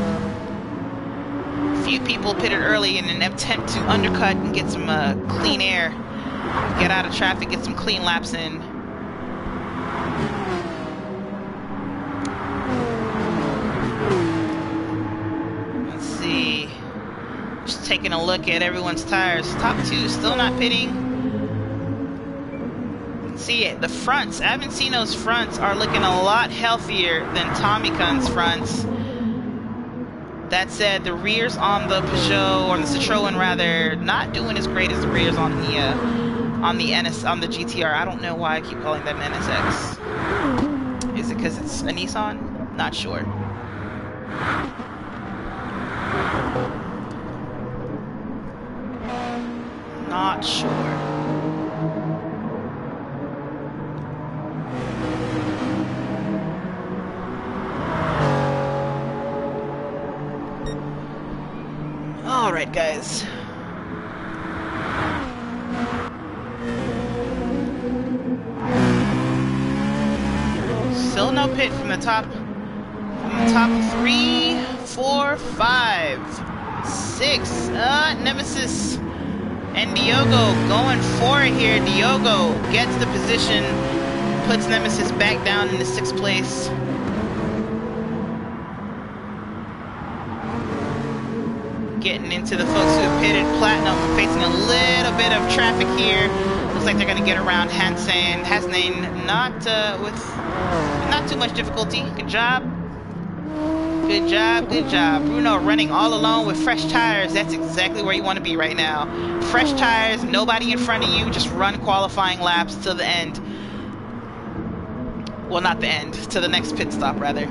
A few people pitted early in an attempt to undercut and get some clean air. Get out of traffic, get some clean laps in. Let's see. Just taking a look at everyone's tires. Top two still not pitting. See it, the fronts, Avancino's fronts are looking a lot healthier than Tommy Kuhn's fronts. That said, the rears on the Peugeot, or the Citroen rather, not doing as great as the rears on the GTR. I don't know why I keep calling that an NSX. Is it because it's a Nissan? Not sure. Not sure. All right, guys. Still no pit from the top. From the top 3, 4, 5, 6. Nemesis and Diogo going for it here. Diogo gets the position, puts Nemesis back down in the 6th place. Getting into the folks who have pitted. Platinum facing a little bit of traffic here. Looks like they're going to get around Hasnain, not too much difficulty. Good job. Good job, good job. Bruno running all alone with fresh tires. That's exactly where you want to be right now. Fresh tires, nobody in front of you. Just run qualifying laps till the end. Well, not the end. To the next pit stop, rather.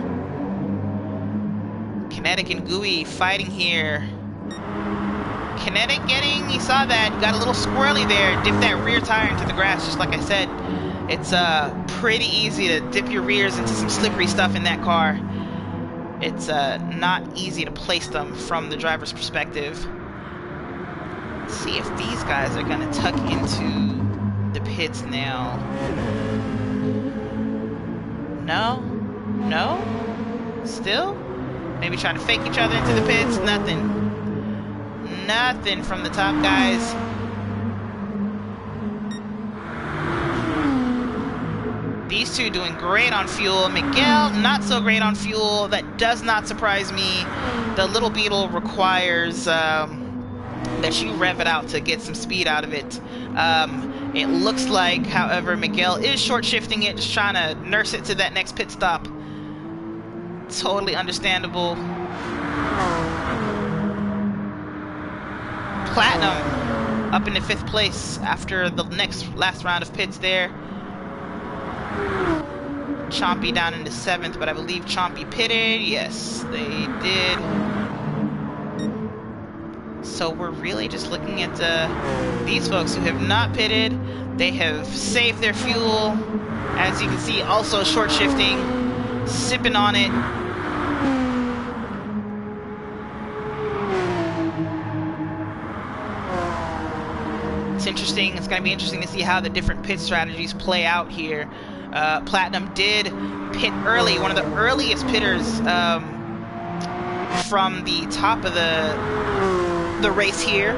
Kinetic and Gooey fighting here. Kinetic getting, you saw that, got a little squirrely there, dipped that rear tire into the grass, just like I said. It's pretty easy to dip your rears into some slippery stuff in that car. It's not easy to place them from the driver's perspective. Let's see if these guys are gonna tuck into the pits now. No? No? Still? Maybe trying to fake each other into the pits? Nothing. Nothing from the top guys. These two doing great on fuel. Miguel, not so great on fuel. That does not surprise me. The Little Beetle requires that you rev it out to get some speed out of it. It looks like, however, Miguel is short shifting it, just trying to nurse it to that next pit stop. Totally understandable. Platinum up in the 5th place after the last round of pits there. Chompy down in the 7th, but I believe Chompy pitted. Yes, they did. So we're really just looking at these folks who have not pitted. They have saved their fuel. As you can see, also short shifting, sipping on it. It's interesting. It's going to be interesting to see how the different pit strategies play out here. Platinum did pit early, one of the earliest pitters from the top of the race here.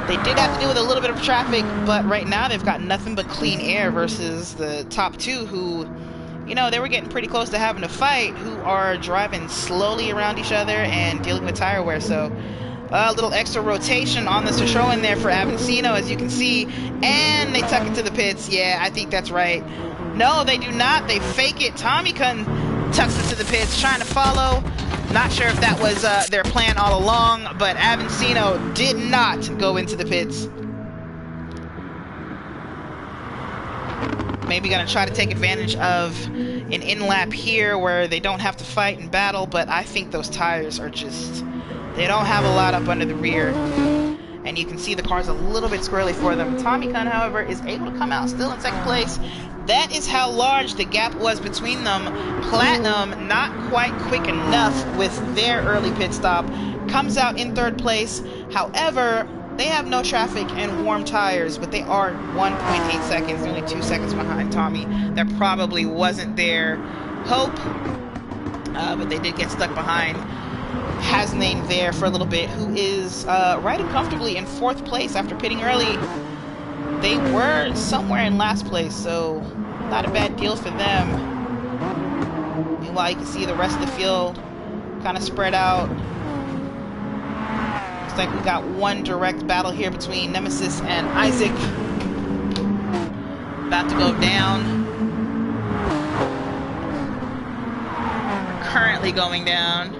They did have to deal with a little bit of traffic, but right now they've got nothing but clean air versus the top two who, you know, they were getting pretty close to having a fight, who are driving slowly around each other and dealing with tire wear. So a little extra rotation on the Citroen there for Avancino, as you can see, and they tuck it to the pits. Yeah, I think that's right. No, they do not. They fake it. Tommy Kuhn tucks it to the pits, trying to follow. Not sure if that was their plan all along, but Avancino did not go into the pits. Maybe gonna try to take advantage of an in-lap here where they don't have to fight and battle, but I think those tires are just, they don't have a lot up under the rear. And you can see the car's a little bit squirrely for them. Tommy Kahn, however, is able to come out still in second place. That is how large the gap was between them. Platinum, not quite quick enough with their early pit stop, comes out in third place. However, they have no traffic and warm tires, but they are 1.8 seconds, only 2 seconds behind Tommy. That probably wasn't their hope, but they did get stuck behind Hasnane there for a little bit, who is riding comfortably in fourth place after pitting early. They were somewhere in last place, so not a bad deal for them. Meanwhile, you can see the rest of the field kind of spread out. Looks like we got one direct battle here between Nemesis and Isaac. About to go down. Currently going down.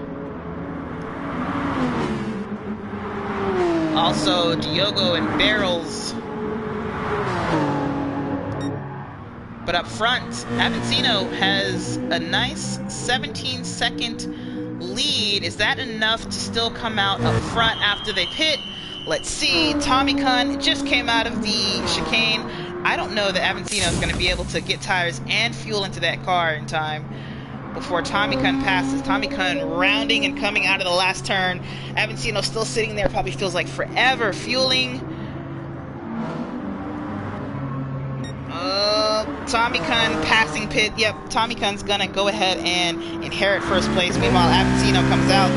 Also, Diogo and Barrels. But up front, Avancino has a nice 17-second lead. Is that enough to still come out up front after they pit? Let's see. Tommy Kahn just came out of the chicane. I don't know that Avancino is going to be able to get tires and fuel into that car in time before Tommy Kahn passes. Tommy Kahn rounding and coming out of the last turn. Avancino still sitting there, probably feels like forever fueling. Tommy Kahn passing pit. Yep, Tommy Kahn's gonna go ahead and inherit first place. Meanwhile, Avancino comes out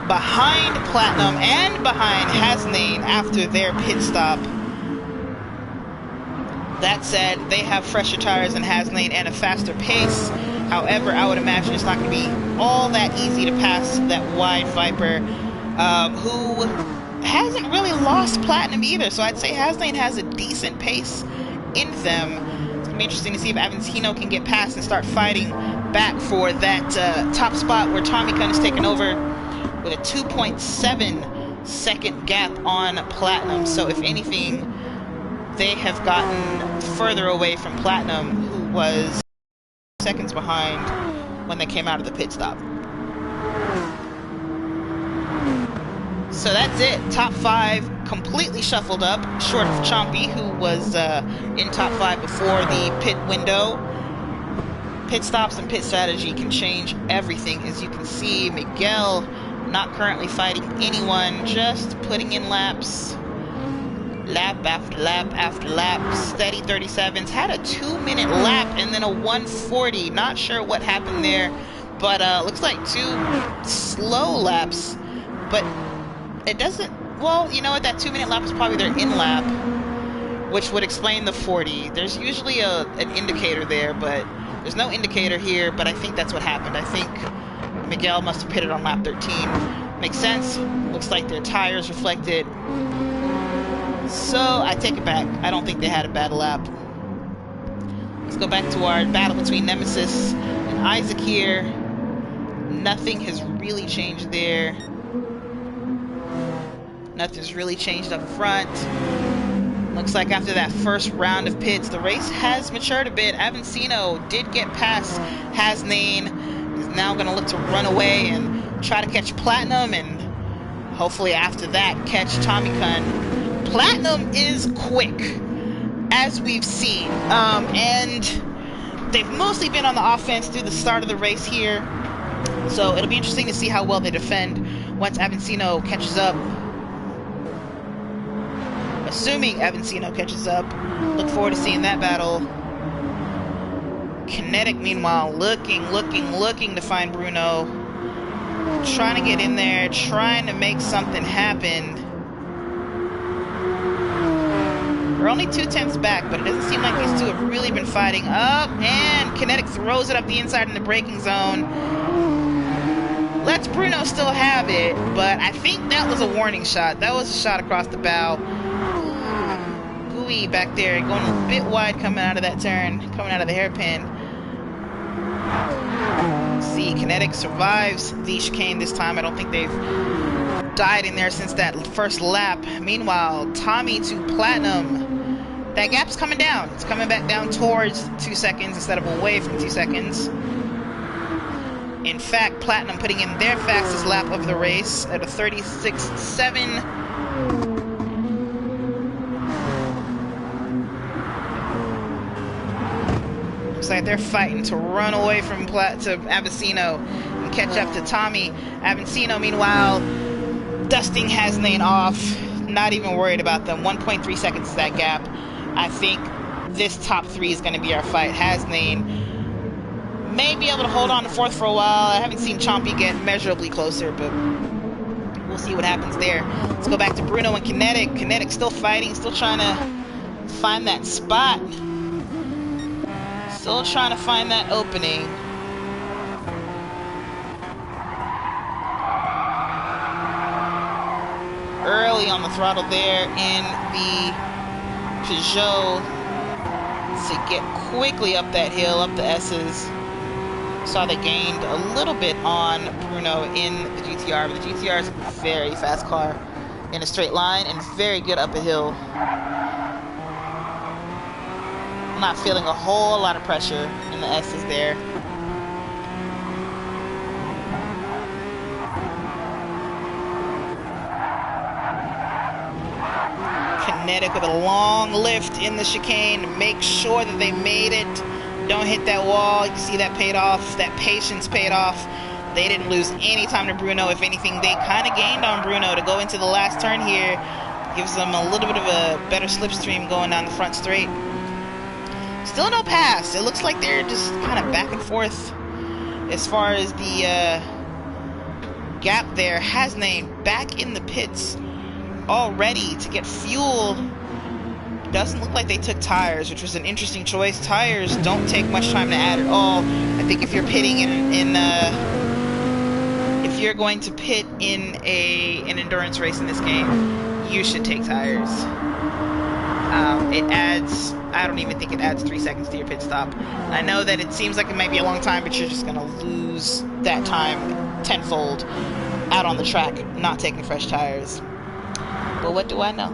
behind Platinum and behind Hasnane after their pit stop. That said, they have fresher tires than Hasnane and a faster pace. However, I would imagine it's not going to be all that easy to pass that wide Viper, who hasn't really lost Platinum either. So I'd say Hasnane has a decent pace in them. It's going to be interesting to see if Avancino can get past and start fighting back for that top spot where Tommy Kahn is taking over with a 2.7 second gap on Platinum. So if anything, they have gotten further away from Platinum, who was seconds behind when they came out of the pit stop. So that's it. Top 5 completely shuffled up, short of Chompy, who was in top 5 before the pit window. Pit stops and pit strategy can change everything. As you can see, Miguel not currently fighting anyone, just putting in laps. Lap after lap after lap, steady 37s, had a 2-minute lap and then a 140. Not sure what happened there, but looks like 2 slow laps, but it doesn't, well, you know what, that 2-minute lap is probably their in-lap, which would explain the 40. There's usually an indicator there, but there's no indicator here, but I think that's what happened. I think Miguel must have pitted on lap 13. Makes sense. Looks like their tires reflected. So, I take it back. I don't think they had a bad lap. Let's go back to our battle between Nemesis and Isaac here. Nothing has really changed there. Nothing's really changed up front. Looks like after that first round of pits, the race has matured a bit. Avancino did get past Hasnane. He's now going to look to run away and try to catch Platinum, and hopefully after that catch Tommy Kahn. Platinum is quick, as we've seen, and they've mostly been on the offense through the start of the race here, so it'll be interesting to see how well they defend once Avancino catches up. Assuming Avancino catches up, look forward to seeing that battle. Kinetic, meanwhile, looking to find Bruno, trying to get in there, trying to make something happen. We're only 2/10 back, but it doesn't seem like these two have really been fighting up, and Kinetic throws it up the inside in the braking zone. Lets Bruno still have it, but I think that was a warning shot. That was a shot across the bow. Gooey back there, going a bit wide coming out of that turn, coming out of the hairpin. see. Kinetic survives the chicane this time. I don't think they've died in there since that first lap. Meanwhile, Tommy to Platinum. That gap's coming down. It's coming back down towards 2 seconds instead of away from 2 seconds. In fact, Platinum putting in their fastest lap of the race at a 36.7. Looks like they're fighting to run away from to Avancino and catch up to Tommy. Avancino, meanwhile, dusting Hasnain off. Not even worried about them. 1.3 seconds is that gap. I think this top 3 is going to be our fight. Hasnain may be able to hold on to 4th for a while. I haven't seen Chompy get measurably closer, but we'll see what happens there. Let's go back to Bruno and Kinetic. Kinetic still fighting, still trying to find that spot. Still trying to find that opening. Early on the throttle there in the Peugeot to get quickly up that hill, up the S's. Saw they gained a little bit on Bruno in the GTR, but the GTR is a very fast car in a straight line and very good up a hill. I'm not feeling a whole lot of pressure in the S's there. Kinetic with a long lift in the chicane to make sure that they made it. Don't hit that wall. You see that paid off. That patience paid off. They didn't lose any time to Bruno. If anything, they kind of gained on Bruno to go into the last turn here. Gives them a little bit of a better slipstream going down the front straight. Still no pass. It looks like they're just kind of back and forth as far as the gap there. Hasnain back in the pits already to get fuel. Doesn't look like they took tires, which was an interesting choice. Tires don't take much time to add at all. I think if you're pitting if you're going to pit in an endurance race in this game, you should take tires. It adds, I don't even think it adds 3 seconds to your pit stop. I know that it seems like it might be a long time, but you're just gonna lose that time tenfold out on the track, not taking fresh tires. But what do I know?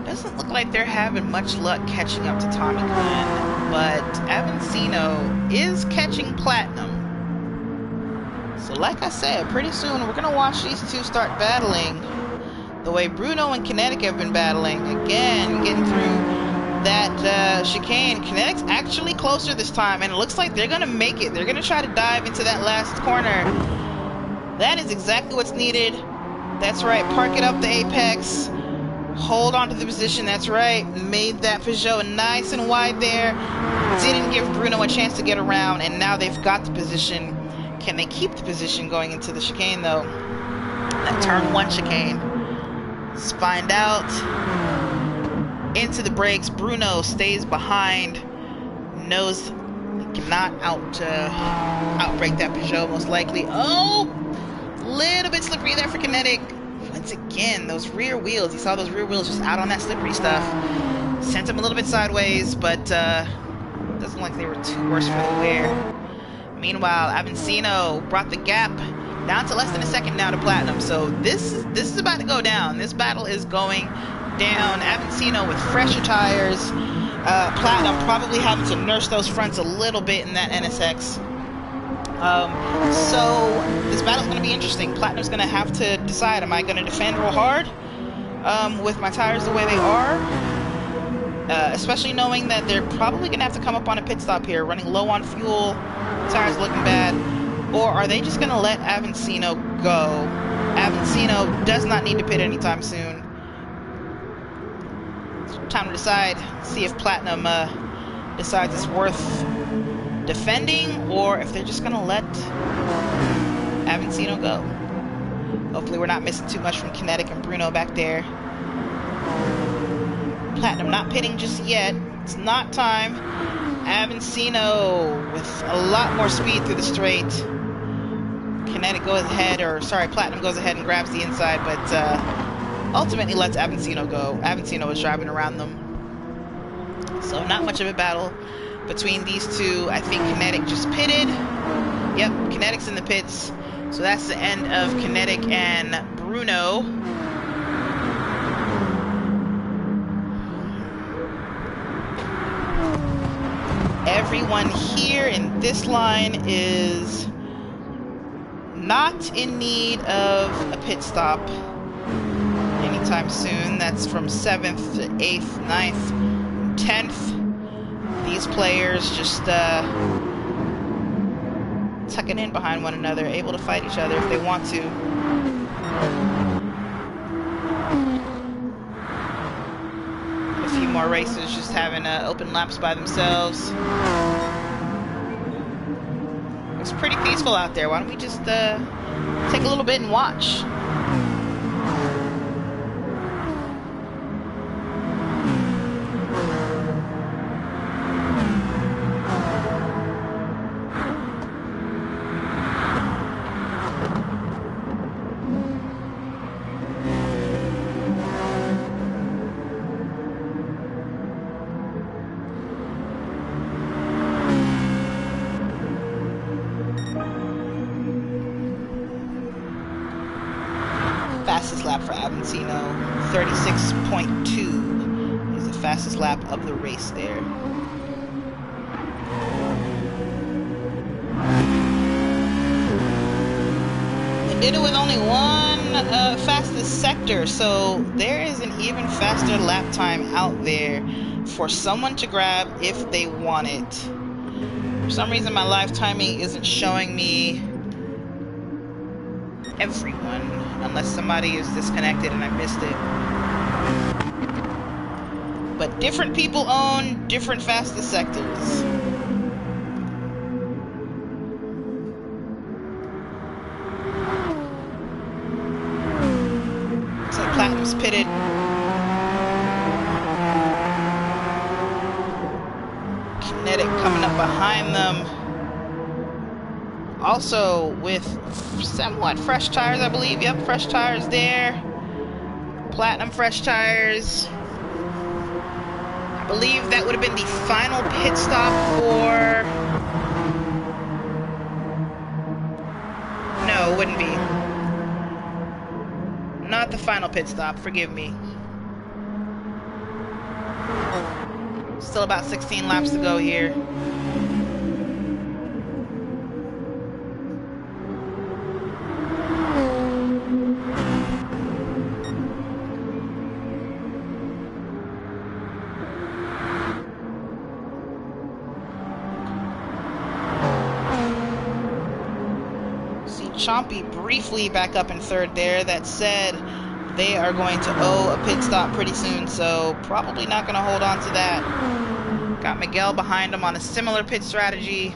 Doesn't look like they're having much luck catching up to Tommy Gunn, but Avancino is catching Platinum. So like I said, pretty soon we're going to watch these two start battling the way Bruno and Kinetic have been battling. Again, getting through that chicane. Kinetic's actually closer this time, and it looks like they're going to make it. They're going to try to dive into that last corner. That is exactly what's needed. That's right, park it up the apex. Hold on to the position, that's right. Made that Peugeot nice and wide there. Didn't give Bruno a chance to get around, and now they've got the position. Can they keep the position going into the chicane, though? That turn 1 chicane. Spined out. Into the brakes. Bruno stays behind. Knows he cannot outbrake that Peugeot, most likely. Oh! Little bit slippery there for Kinetic. Once again, those rear wheels. You saw those rear wheels just out on that slippery stuff. Sent him a little bit sideways, but doesn't look like they were too worse for the wear. Meanwhile, Avancino brought the gap down to less than a second now to Platinum. So this is about to go down. This battle is going down. Avancino with fresher tires. Platinum probably having to nurse those fronts a little bit in that NSX. So this battle's going to be interesting. Platinum's going to have to decide, am I going to defend real hard with my tires the way they are? Especially knowing that they're probably going to have to come up on a pit stop here, running low on fuel, tires looking bad. Or are they just going to let Avancino go? Avancino does not need to pit anytime soon. It's time to decide, see if Platinum decides it's worth defending, or if they're just gonna let Avancino go. Hopefully we're not missing too much from Kinetic and Bruno back there. Platinum not pitting just yet. It's not time. Avancino with a lot more speed through the straight. Kinetic goes ahead, or sorry, Platinum goes ahead and grabs the inside, but ultimately lets Avancino go. Avancino was driving around them. So not much of a battle between these two. I think Kinetic just pitted. Yep, Kinetic's in the pits. So that's the end of Kinetic and Bruno. Everyone here in this line is not in need of a pit stop anytime soon. That's from 7th to 8th, 9th, 10th. These players just tucking in behind one another, able to fight each other if they want to. A few more racers just having open laps by themselves. It's pretty peaceful out there. Why don't we just take a little bit and watch? Fastest lap for Avancino, 36.2 is the fastest lap of the race there. They did it with only one fastest sector, so there is an even faster lap time out there for someone to grab if they want it. For some reason my live timing isn't showing me everyone, unless somebody is disconnected and I missed it. But different people own different fastest sectors. So Platinum's pitted. Kinetic coming up behind them. Also with somewhat fresh tires, I believe. Yep, fresh tires there. Platinum fresh tires. I believe that would have been the final pit stop for... No, it wouldn't be. Not the final pit stop, forgive me. Still about 16 laps to go here. Chompy briefly back up in third there. That said, they are going to owe a pit stop pretty soon, so probably not going to hold on to that. Got Miguel behind him on a similar pit strategy.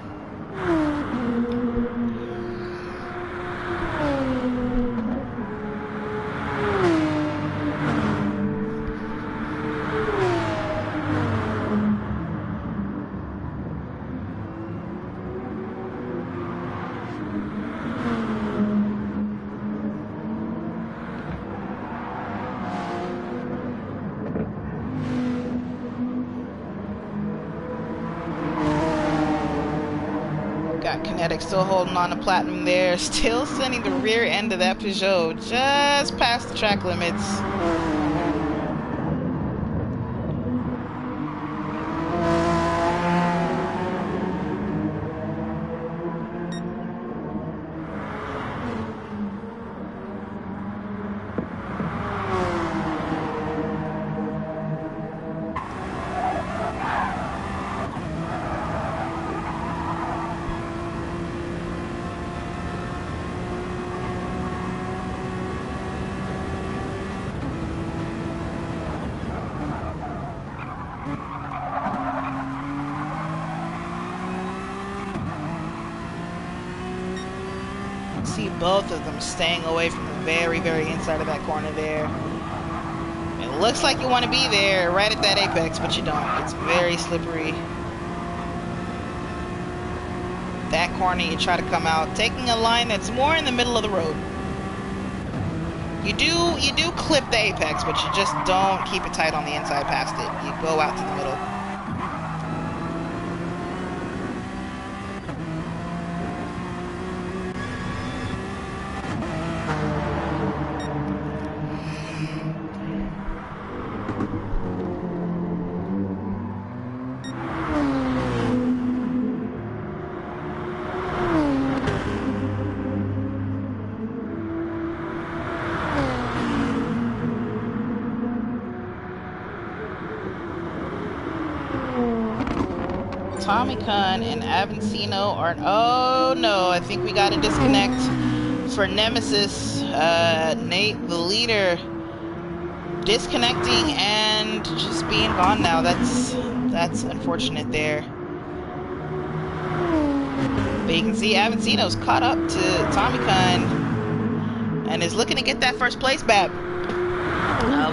Got Kinetic still holding on to Platinum there. Still sending the rear end of that Peugeot just past the track limits. See both of them staying away from the very, very inside of that corner there. It looks like you want to be there right at that apex, but you don't. It's very slippery. That corner, you try to come out, taking a line that's more in the middle of the road. You do clip the apex, but you just don't keep it tight on the inside past it. You go out to the middle. Tommy Khan and Avancino are... Oh no, I think we got to disconnect for Nemesis. Nate, the leader, disconnecting and just being gone now. That's unfortunate there. But you can see Avancino's caught up to Tommy Khan and is looking to get that first place back.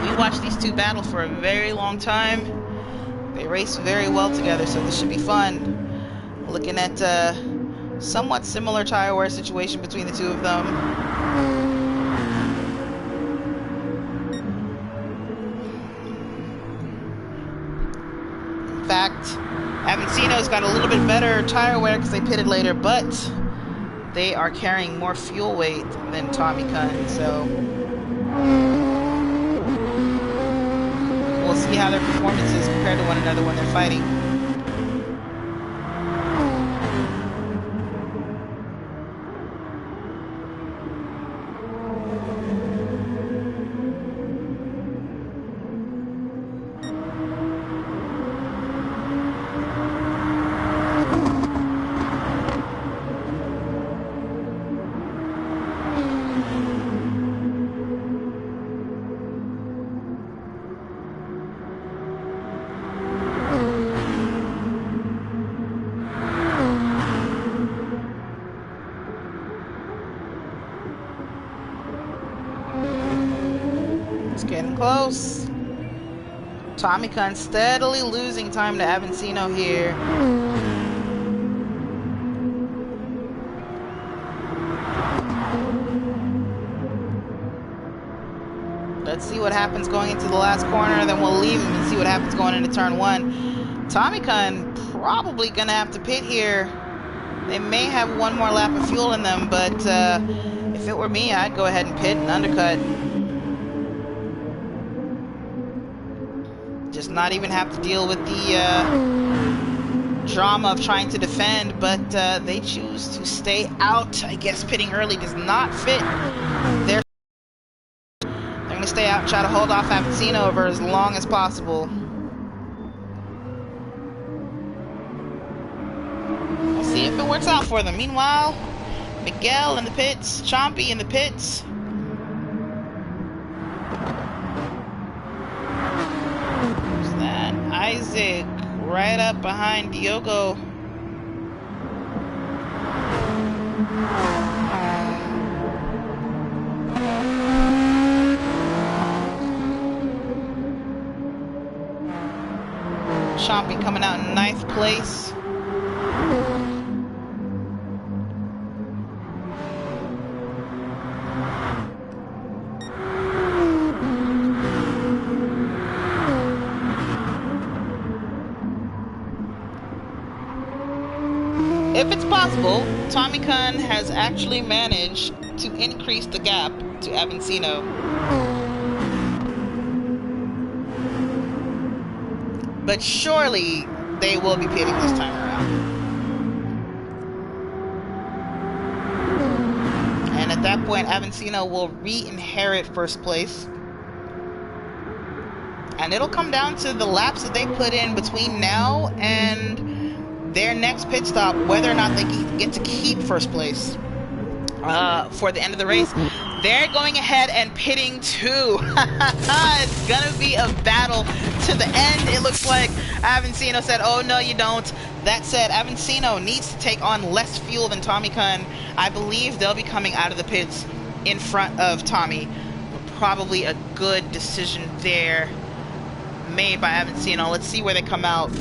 We watched these two battle for a very long time. They race very well together, so this should be fun. Looking at somewhat similar tire wear situation between the two of them. In fact, Avancino's got a little bit better tire wear because they pitted later, but they are carrying more fuel weight than Tommy Khan, so we'll see how their performances compare to one another when they're fighting. Getting close. Tommy Khan steadily losing time to Avancino here. Let's see what happens going into the last corner, then we'll leave him and see what happens going into turn one. Tommy Khan probably gonna have to pit here. They may have one more lap of fuel in them, but if it were me, I'd go ahead and pit and undercut. Just not even have to deal with the drama of trying to defend, but they choose to stay out. I guess pitting early does not fit their... They're going to stay out and try to hold off Avancino over as long as possible. We'll see if it works out for them. Meanwhile, Miguel in the pits, Chompy in the pits. Isaac right up behind Diogo. Chompy coming out in 9th place. If it's possible, Tommy Khan has actually managed to increase the gap to Avancino. But surely they will be pitting this time around. And at that point, Avancino will re-inherit first place. And it'll come down to the laps that they put in between now and their next pit stop, whether or not they get to keep first place for the end of the race. They're going ahead and pitting too. It's gonna be a battle to the end. It looks like Avancino said, oh no you don't. That said, Avancino needs to take on less fuel than Tommy Khan. I believe they'll be coming out of the pits in front of Tommy. Probably a good decision there made by Avancino. Let's see where they come out.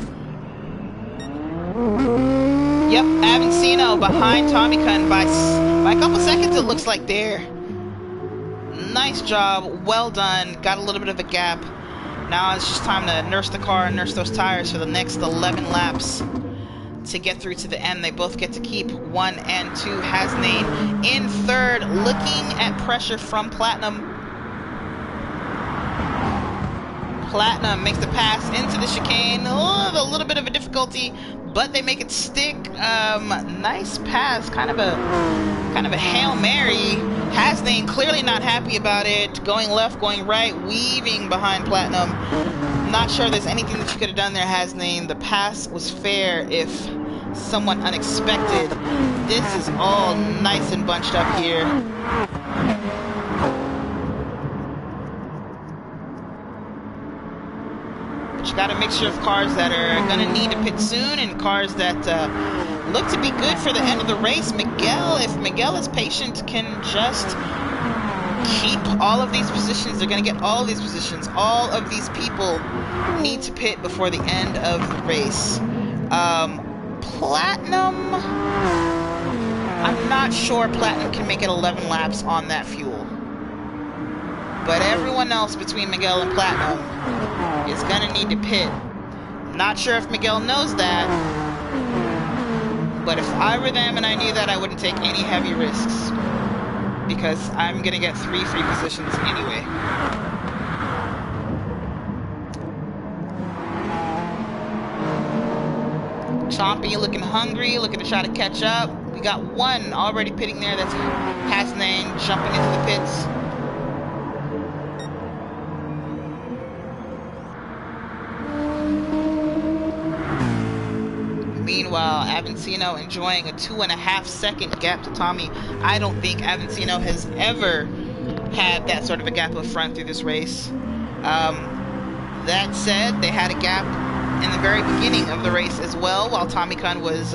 Yep, Avancino behind Tommy Kun by a couple seconds, it looks like there. Nice job, well done. Got a little bit of a gap. Now it's just time to nurse the car and nurse those tires for the next 11 laps to get through to the end. They both get to keep 1 and 2. Hasnain in third, looking at pressure from Platinum. Platinum makes the pass into the chicane. A little bit of a difficulty, but they make it stick. Nice pass, kind of a Hail Mary. Hasnain clearly not happy about it. Going left, going right, weaving behind Platinum. Not sure there's anything that you could have done there, Hasnain. The pass was fair if somewhat unexpected. This is all nice and bunched up here. You got a mixture of cars that are going to need to pit soon and cars that look to be good for the end of the race. Miguel, if Miguel is patient, can just keep all of these positions. They're going to get all of these positions. All of these people need to pit before the end of the race. Platinum, I'm not sure Platinum can make it 11 laps on that fuel. But everyone else between Miguel and Platinum is gonna need to pit. Not sure if Miguel knows that, but if I were them and I knew that, I wouldn't take any heavy risks, because I'm gonna get 3 free positions anyway. Chompy looking hungry, looking to try to catch up. We got one already pitting there. That's Hasnain jumping into the pits. Meanwhile, Avancino enjoying a 2.5 second gap to Tommy. I don't think Avancino has ever had that sort of a gap up front through this race. That said, they had a gap in the very beginning of the race as well, while Tommy Kun was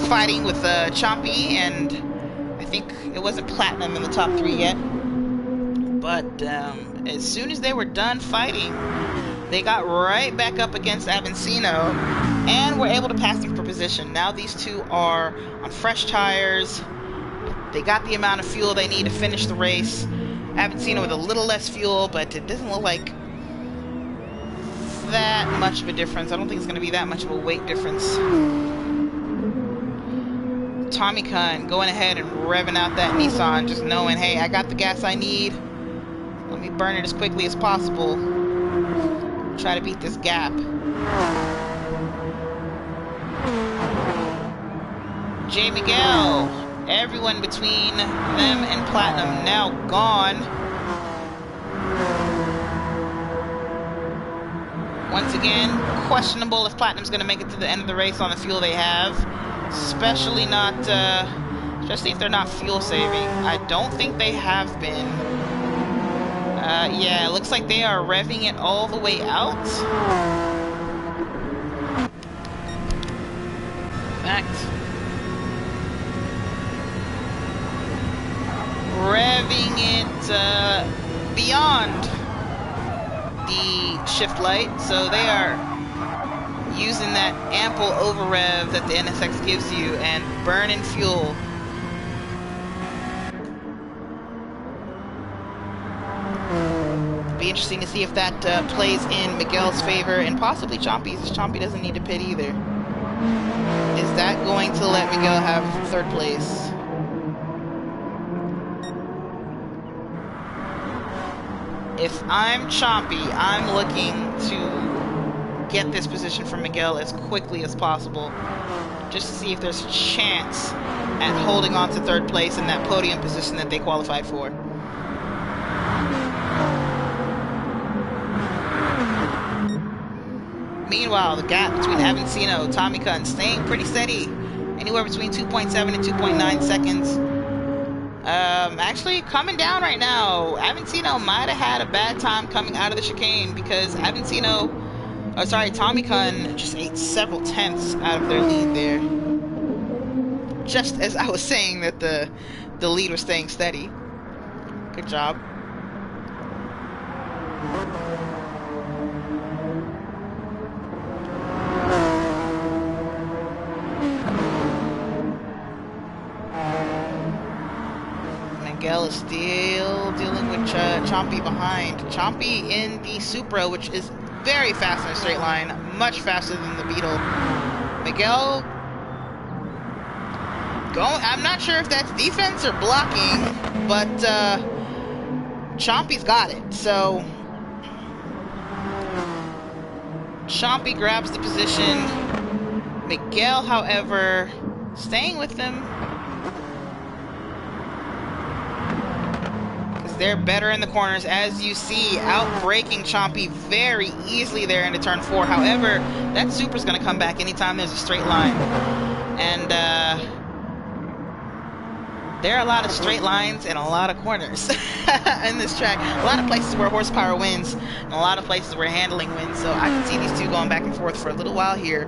fighting with Chompy, and I think it wasn't Platinum in the top 3 yet. But as soon as they were done fighting, they got right back up against Avancino and were able to pass him for position. Now these two are on fresh tires. They got the amount of fuel they need to finish the race. Avancino with a little less fuel, but it doesn't look like that much of a difference. I don't think it's going to be that much of a weight difference. Tommy Kun going ahead and revving out that Nissan, just knowing, hey, I got the gas I need. Let me burn it as quickly as possible. Try to beat this gap. J. Miguel, everyone between them and Platinum now gone. Once again, questionable if Platinum's going to make it to the end of the race on the fuel they have. Especially if they're not fuel saving. I don't think they have been. Yeah, it looks like they are revving it all the way out. In fact, revving it beyond the shift light, so they are using that ample over rev that the NSX gives you and burning fuel. Be interesting to see if that plays in Miguel's favor and possibly Chompy's, as Chompy doesn't need to pit either. Is that going to let Miguel have 3rd place? If I'm Chompy, I'm looking to get this position from Miguel as quickly as possible, just to see if there's a chance at holding on to 3rd place in that podium position that they qualified for. Meanwhile, the gap between Avancino and Tommy Kun staying pretty steady, anywhere between 2.7 and 2.9 seconds. Actually coming down right now. Avancino might have had a bad time coming out of the chicane, because Tommy Kun just ate several tenths out of their lead there. Just as I was saying that the lead was staying steady. Good job. Miguel is still dealing with Chompy behind. Chompy in the Supra, which is very fast in a straight line, much faster than the Beetle. Miguel going, I'm not sure if that's defense or blocking, but Chompy's got it. So Chompy grabs the position. Miguel, however, staying with them because they're better in the corners, as you see, out-braking Chompy very easily there into turn 4. However, that Supra's going to come back anytime there's a straight line. And there are a lot of straight lines and a lot of corners in this track. A lot of places where horsepower wins, and a lot of places where handling wins. So I can see these two going back and forth for a little while here.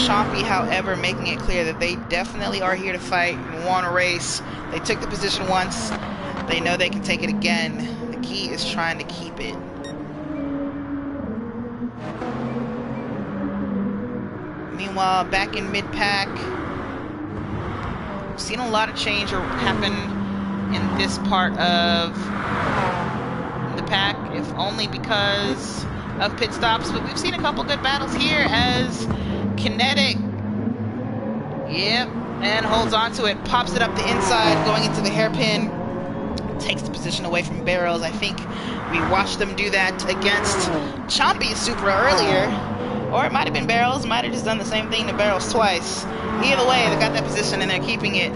Chompy, however, making it clear that they definitely are here to fight and want to race. They took the position once. They know they can take it again. The key is trying to keep it. Meanwhile, back in mid-pack, we've seen a lot of change happen in this part of the pack, if only because of pit stops. But we've seen a couple good battles here as Kinetic, yep, and holds on to it, pops it up the inside, going into the hairpin, takes the position away from Barrels. I think we watched them do that against Chompy's Supra earlier. Or it might have been Barrels, might have just done the same thing to Barrels twice. Either way, they got that position and they're keeping it,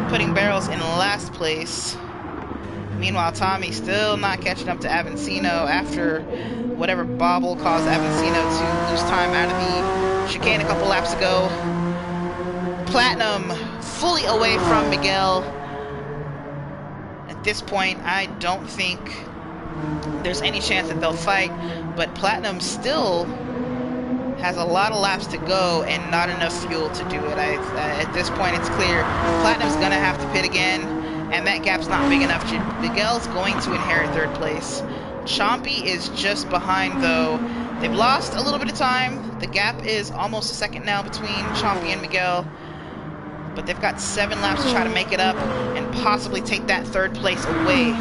putting Barrels in last place. Meanwhile, Tommy still not catching up to Avancino after whatever bobble caused Avancino to lose time out of the chicane a couple laps ago. Platinum fully away from Miguel. At this point, I don't think there's any chance that they'll fight, but Platinum still has a lot of laps to go and not enough fuel to do it. At this point, it's clear Platinum's gonna have to pit again, and that gap's not big enough. Miguel's going to inherit third place. Chompy is just behind, though. They've lost a little bit of time. The gap is almost a second now between Chompy and Miguel, but they've got 7 laps to try to make it up and possibly take that third place away.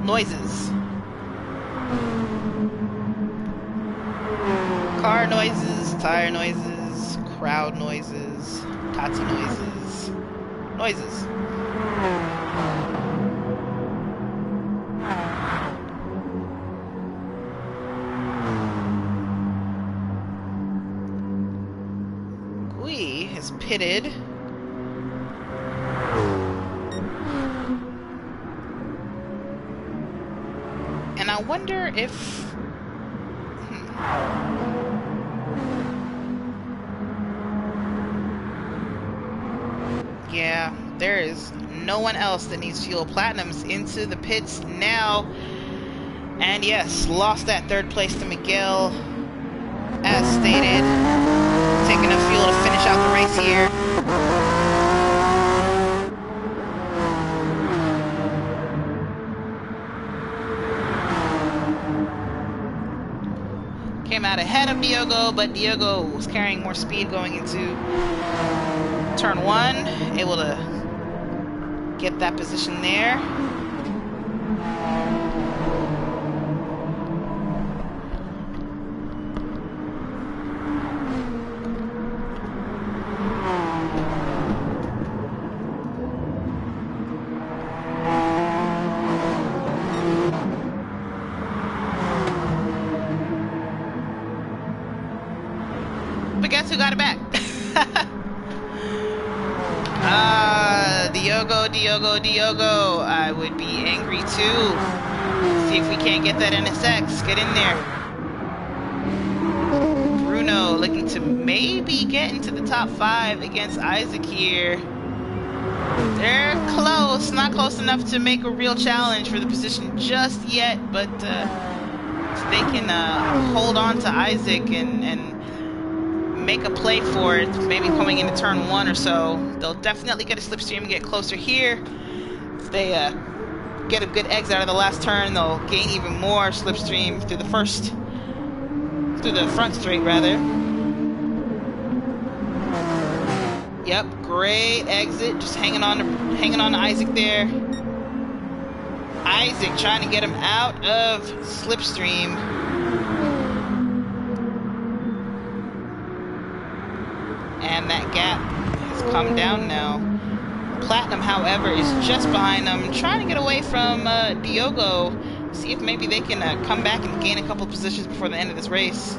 Noises. Car noises, tire noises, crowd noises, Tati noises. Noises. Gui is pitted. And I wonder if... Yeah, there is no one else that needs fuel. Platinum's into the pits now. And yes, lost that third place to Miguel. As stated, taking enough fuel to finish out the race here. Came out ahead of Diogo, but Diogo was carrying more speed going into turn 1, able to get that position there. But guess who got it back? Diogo. I would be angry too. See if we can't get that NSX. Get in there. Bruno looking to maybe get into the top 5 against Isaac here. They're close. Not close enough to make a real challenge for the position just yet, but they can hold on to Isaac and make a play for it, maybe coming into turn 1 or so, they'll definitely get a slipstream and get closer here. If they get a good exit out of the last turn, they'll gain even more slipstream through the front straight rather. Yep, great exit, just hanging on to Isaac there. Isaac trying to get him out of slipstream. And that gap has come down now. Platinum, however, is just behind him, trying to get away from Diogo. See if maybe they can come back and gain a couple positions before the end of this race.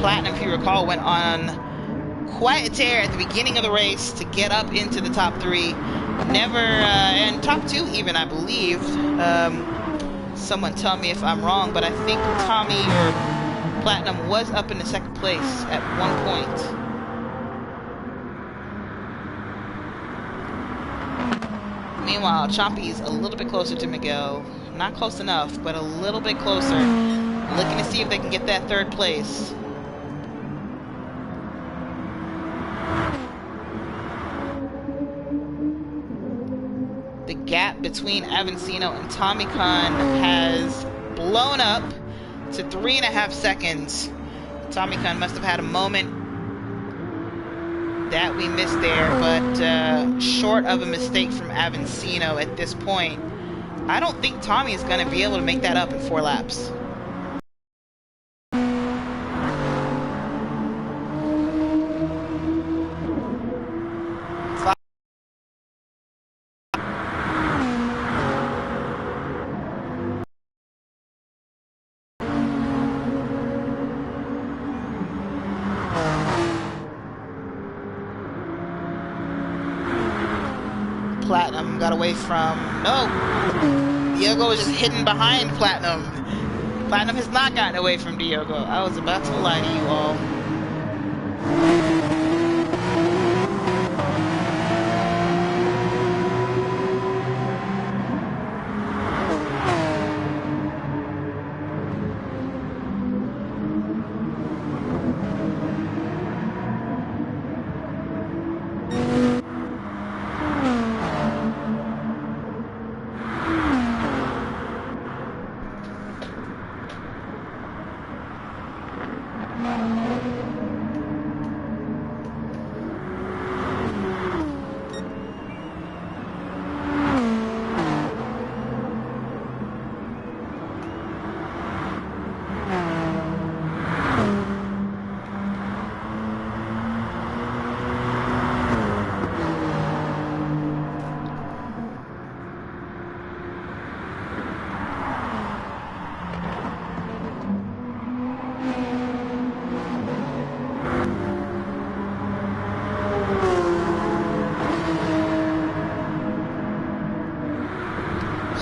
Platinum, if you recall, went on quite a tear at the beginning of the race to get up into the top 3. Never, and top 2 even, I believe. Someone tell me if I'm wrong, but I think Tommy or Platinum was up in the 2nd place at one point. Meanwhile, Chompy's a little bit closer to Miguel. Not close enough, but a little bit closer. Looking to see if they can get that 3rd place. The gap between Avancino and Tommy Khan has blown up to 3.5 seconds. Tommy Khan must have had a moment that we missed there, but short of a mistake from Avancino at this point. I don't think Tommy is going to be able to make that up in 4 laps. Platinum got away from... No! Diogo was just hidden behind Platinum. Platinum has not gotten away from Diogo. I was about to lie to you all.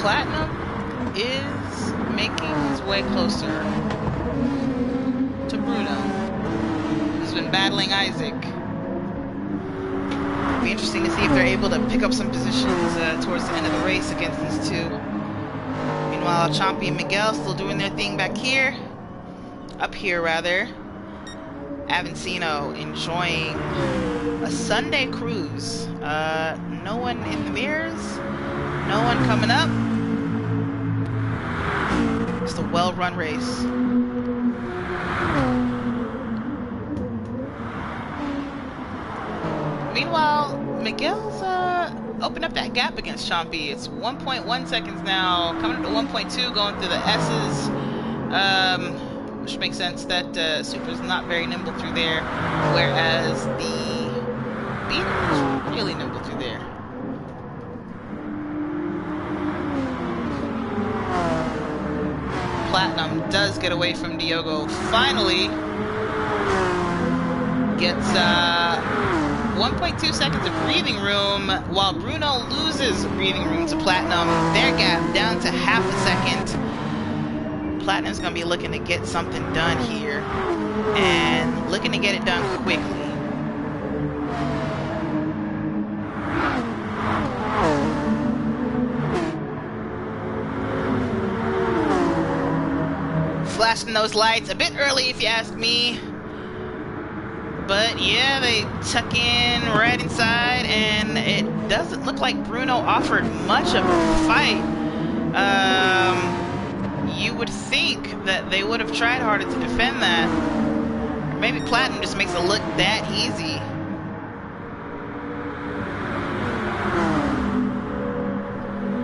Platinum is making his way closer to Bruno, who's been battling Isaac. It'll be interesting to see if they're able to pick up some positions towards the end of the race against these two. Meanwhile, Chompy and Miguel still doing their thing back here. Up here, rather. Avancino enjoying a Sunday cruise. No one in the mirrors. No one coming up. Just a well-run race. Meanwhile, Miguel's opened up that gap against Chompy. It's 1.1 seconds now, coming up to 1.2, going through the S's. Which makes sense that Supra's not very nimble through there, whereas the Beater is really nimble through there. Platinum does get away from Diogo. Finally gets 1.2 seconds of breathing room, while Bruno loses breathing room to Platinum. Their gap down to half a second. Platinum's gonna be looking to get something done here, and looking to get it done quickly. flashing those lights a bit early if you ask me. But yeah, they tuck in right inside, and it doesn't look like Bruno offered much of a fight. You would think that they would have tried harder to defend that. Or maybe Platinum just makes it look that easy.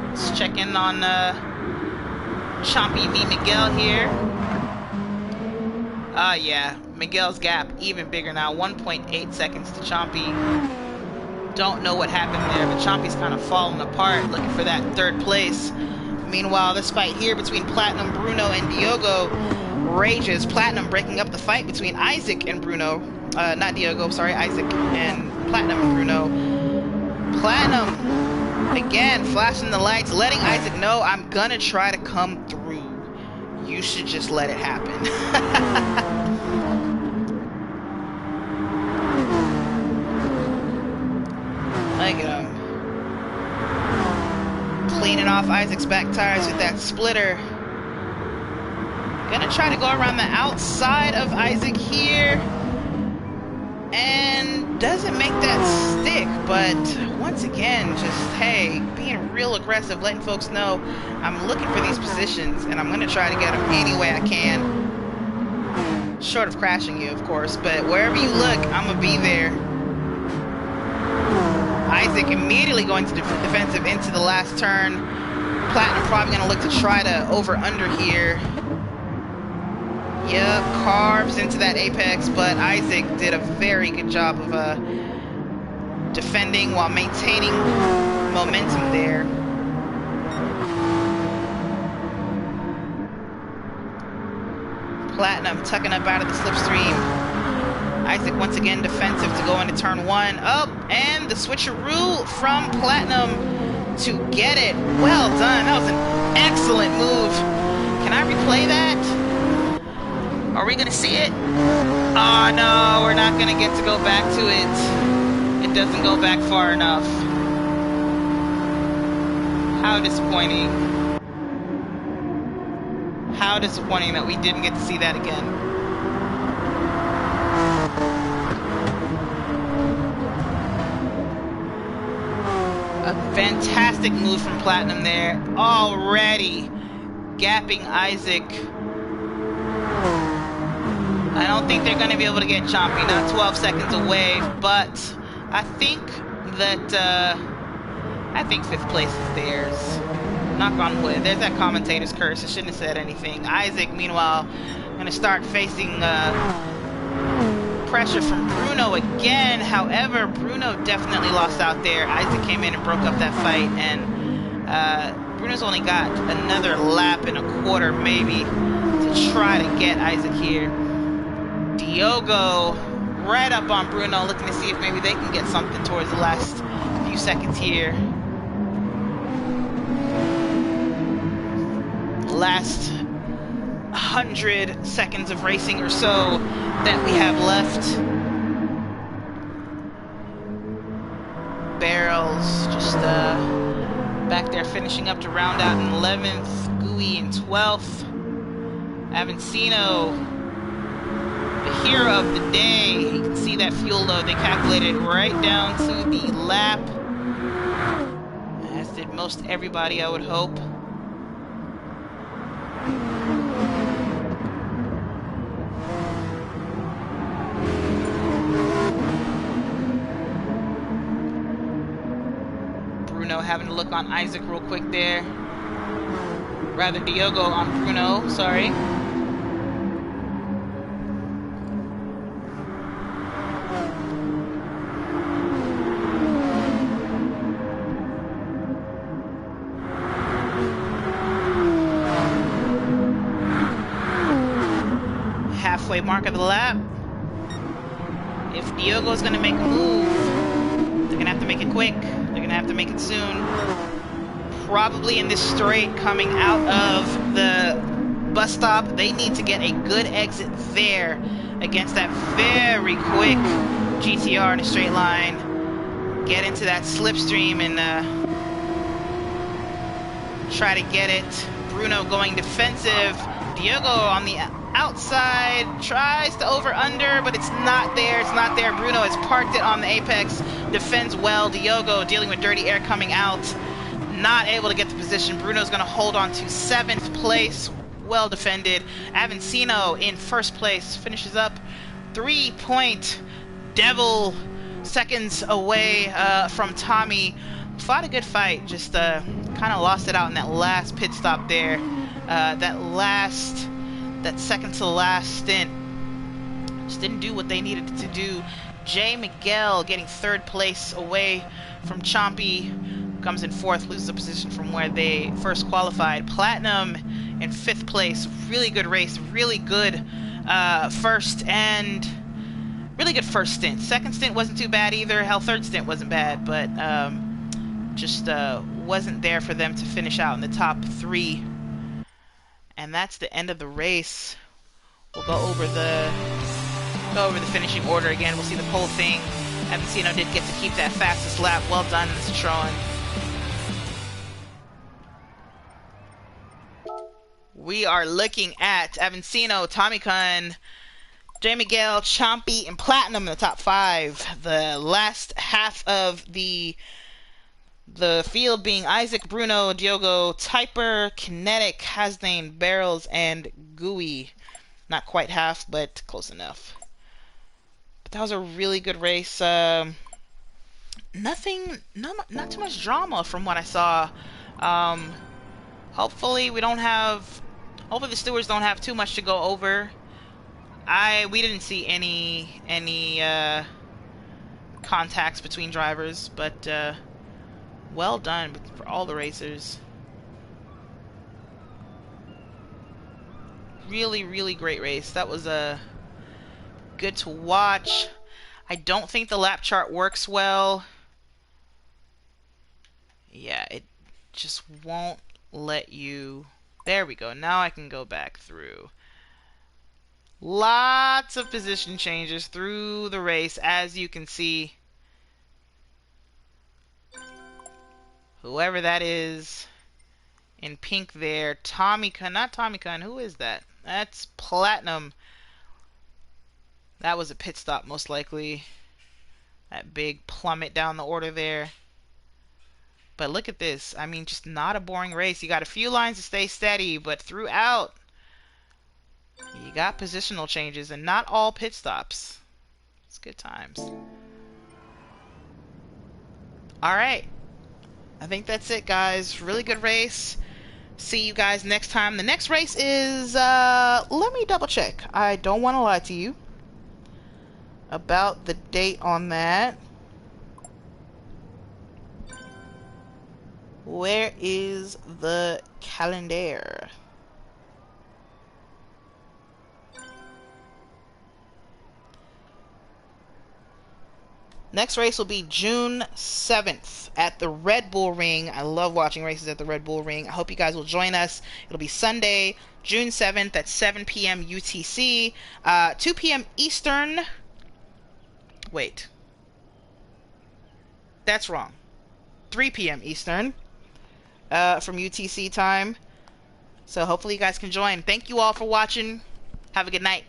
Let's check in on Chompy v Miguel here. Yeah, Miguel's gap even bigger now, 1.8 seconds to Chompy. Don't know what happened there, but Chompy's kind of falling apart, looking for that third place. Meanwhile, this fight here between Platinum, Bruno, and Diogo rages. Platinum breaking up the fight between Isaac and Bruno. Not Diogo, sorry, Isaac and Platinum and Bruno. Platinum, again, flashing the lights, letting Isaac know, I'm gonna try to come through. You should just let it happen. Look at him. Cleaning off Isaac's back tires with that splitter. Gonna try to go around the outside of Isaac here. And doesn't make that stick, but once again, just, hey, being real aggressive, letting folks know I'm looking for these positions, and I'm gonna try to get them any way I can. Short of crashing you, of course, but wherever you look, I'm gonna be there. Isaac immediately going to defensive into the last turn. Platinum probably gonna look to try to over-under here. Yep, carves into that apex, but Isaac did a very good job of defending while maintaining momentum there. Platinum tucking up out of the slipstream. Isaac once again defensive to go into turn one. Up, and the switcheroo from Platinum to get it. Well done. That was an excellent move. Can I replay that? Are we gonna see it? Oh no, we're not gonna get to go back to it. It doesn't go back far enough. How disappointing. How disappointing that we didn't get to see that again. A fantastic move from Platinum there. Already gapping Isaac. I don't think they're going to be able to get Chompy, not 12 seconds away, but I think that, I think 5th place is theirs. Knock on wood. There's that commentator's curse. I shouldn't have said anything. Isaac, meanwhile, going to start facing pressure from Bruno again. However, Bruno definitely lost out there. Isaac came in and broke up that fight, and Bruno's only got another lap and a quarter, maybe, to try to get Isaac here. Diogo right up on Bruno, looking to see if maybe they can get something towards the last few seconds here. Last 100 seconds of racing or so that we have left. Barrels just back there finishing up to round out in 11th, Gooey in 12th. Avancino, the hero of the day. You can see that fuel load. They calculated right down to the lap, as did most everybody, I would hope. Bruno having to look on Isaac real quick there. Rather, Diogo on Bruno, sorry. Halfway mark of the lap. If Diogo's gonna make a move, they're gonna have to make it quick. They're gonna have to make it soon. Probably in this straight coming out of the bus stop. They need to get a good exit there against that very quick GTR in a straight line. Get into that slipstream and try to get it. Bruno going defensive. Diogo on the outside tries to over under, but it's not there. It's not there. Bruno has parked it on the apex, defends well. Diogo dealing with dirty air coming out, not able to get the position. Bruno's going to hold on to 7th place. Well defended. Avancino in 1st place finishes up 3-point devil seconds away from Tommy. Fought a good fight, just kind of lost it out in that last pit stop there. That second to last stint just didn't do what they needed to do. Jay Miguel getting 3rd place away from Chompy, comes in 4th, loses a position from where they first qualified. Platinum in 5th place. Really good race, really good first stint. 2nd stint wasn't too bad either. Hell, 3rd stint wasn't bad, but just wasn't there for them to finish out in the top 3. And that's the end of the race. We'll go over the finishing order again. We'll see the whole thing. Avancino did get to keep that fastest lap. Well done, Mr. Tron. We are looking at Avancino, Tommy Kun, J. Miguel, Chompy, and Platinum in the top 5. The last half of the field being Isaac, Bruno, Diogo, Typer, Kinetic, Hasdane, Barrels, and Gooey. Not quite half, but close enough. But that was a really good race. Not too much drama from what I saw. Hopefully the stewards don't have too much to go over. We didn't see any contacts between drivers, but well done for all the racers. Really, really great race. That was good to watch. I don't think the lap chart works well. Yeah, it just won't let you. There we go. Now I can go back through. Lots of position changes through the race, as you can see. Whoever that is in pink there, Tommy Kun, not Tommy Kun, who is that? That's Platinum. That was a pit stop, most likely. That big plummet down the order there. But look at this. I mean, just not a boring race. You got a few lines to stay steady, but throughout, you got positional changes and not all pit stops. It's good times. All right. I think that's it, guys. Really good race. See you guys next time. The next race is, let me double check. I don't want to lie to you about the date on that. Where is the calendar? Next race will be June 7th at the Red Bull Ring. I love watching races at the Red Bull Ring. I hope you guys will join us. It'll be Sunday, June 7th at 7 p.m. UTC, 2 p.m. Eastern. Wait. That's wrong. 3 p.m. Eastern from UTC time. So hopefully you guys can join. Thank you all for watching. Have a good night.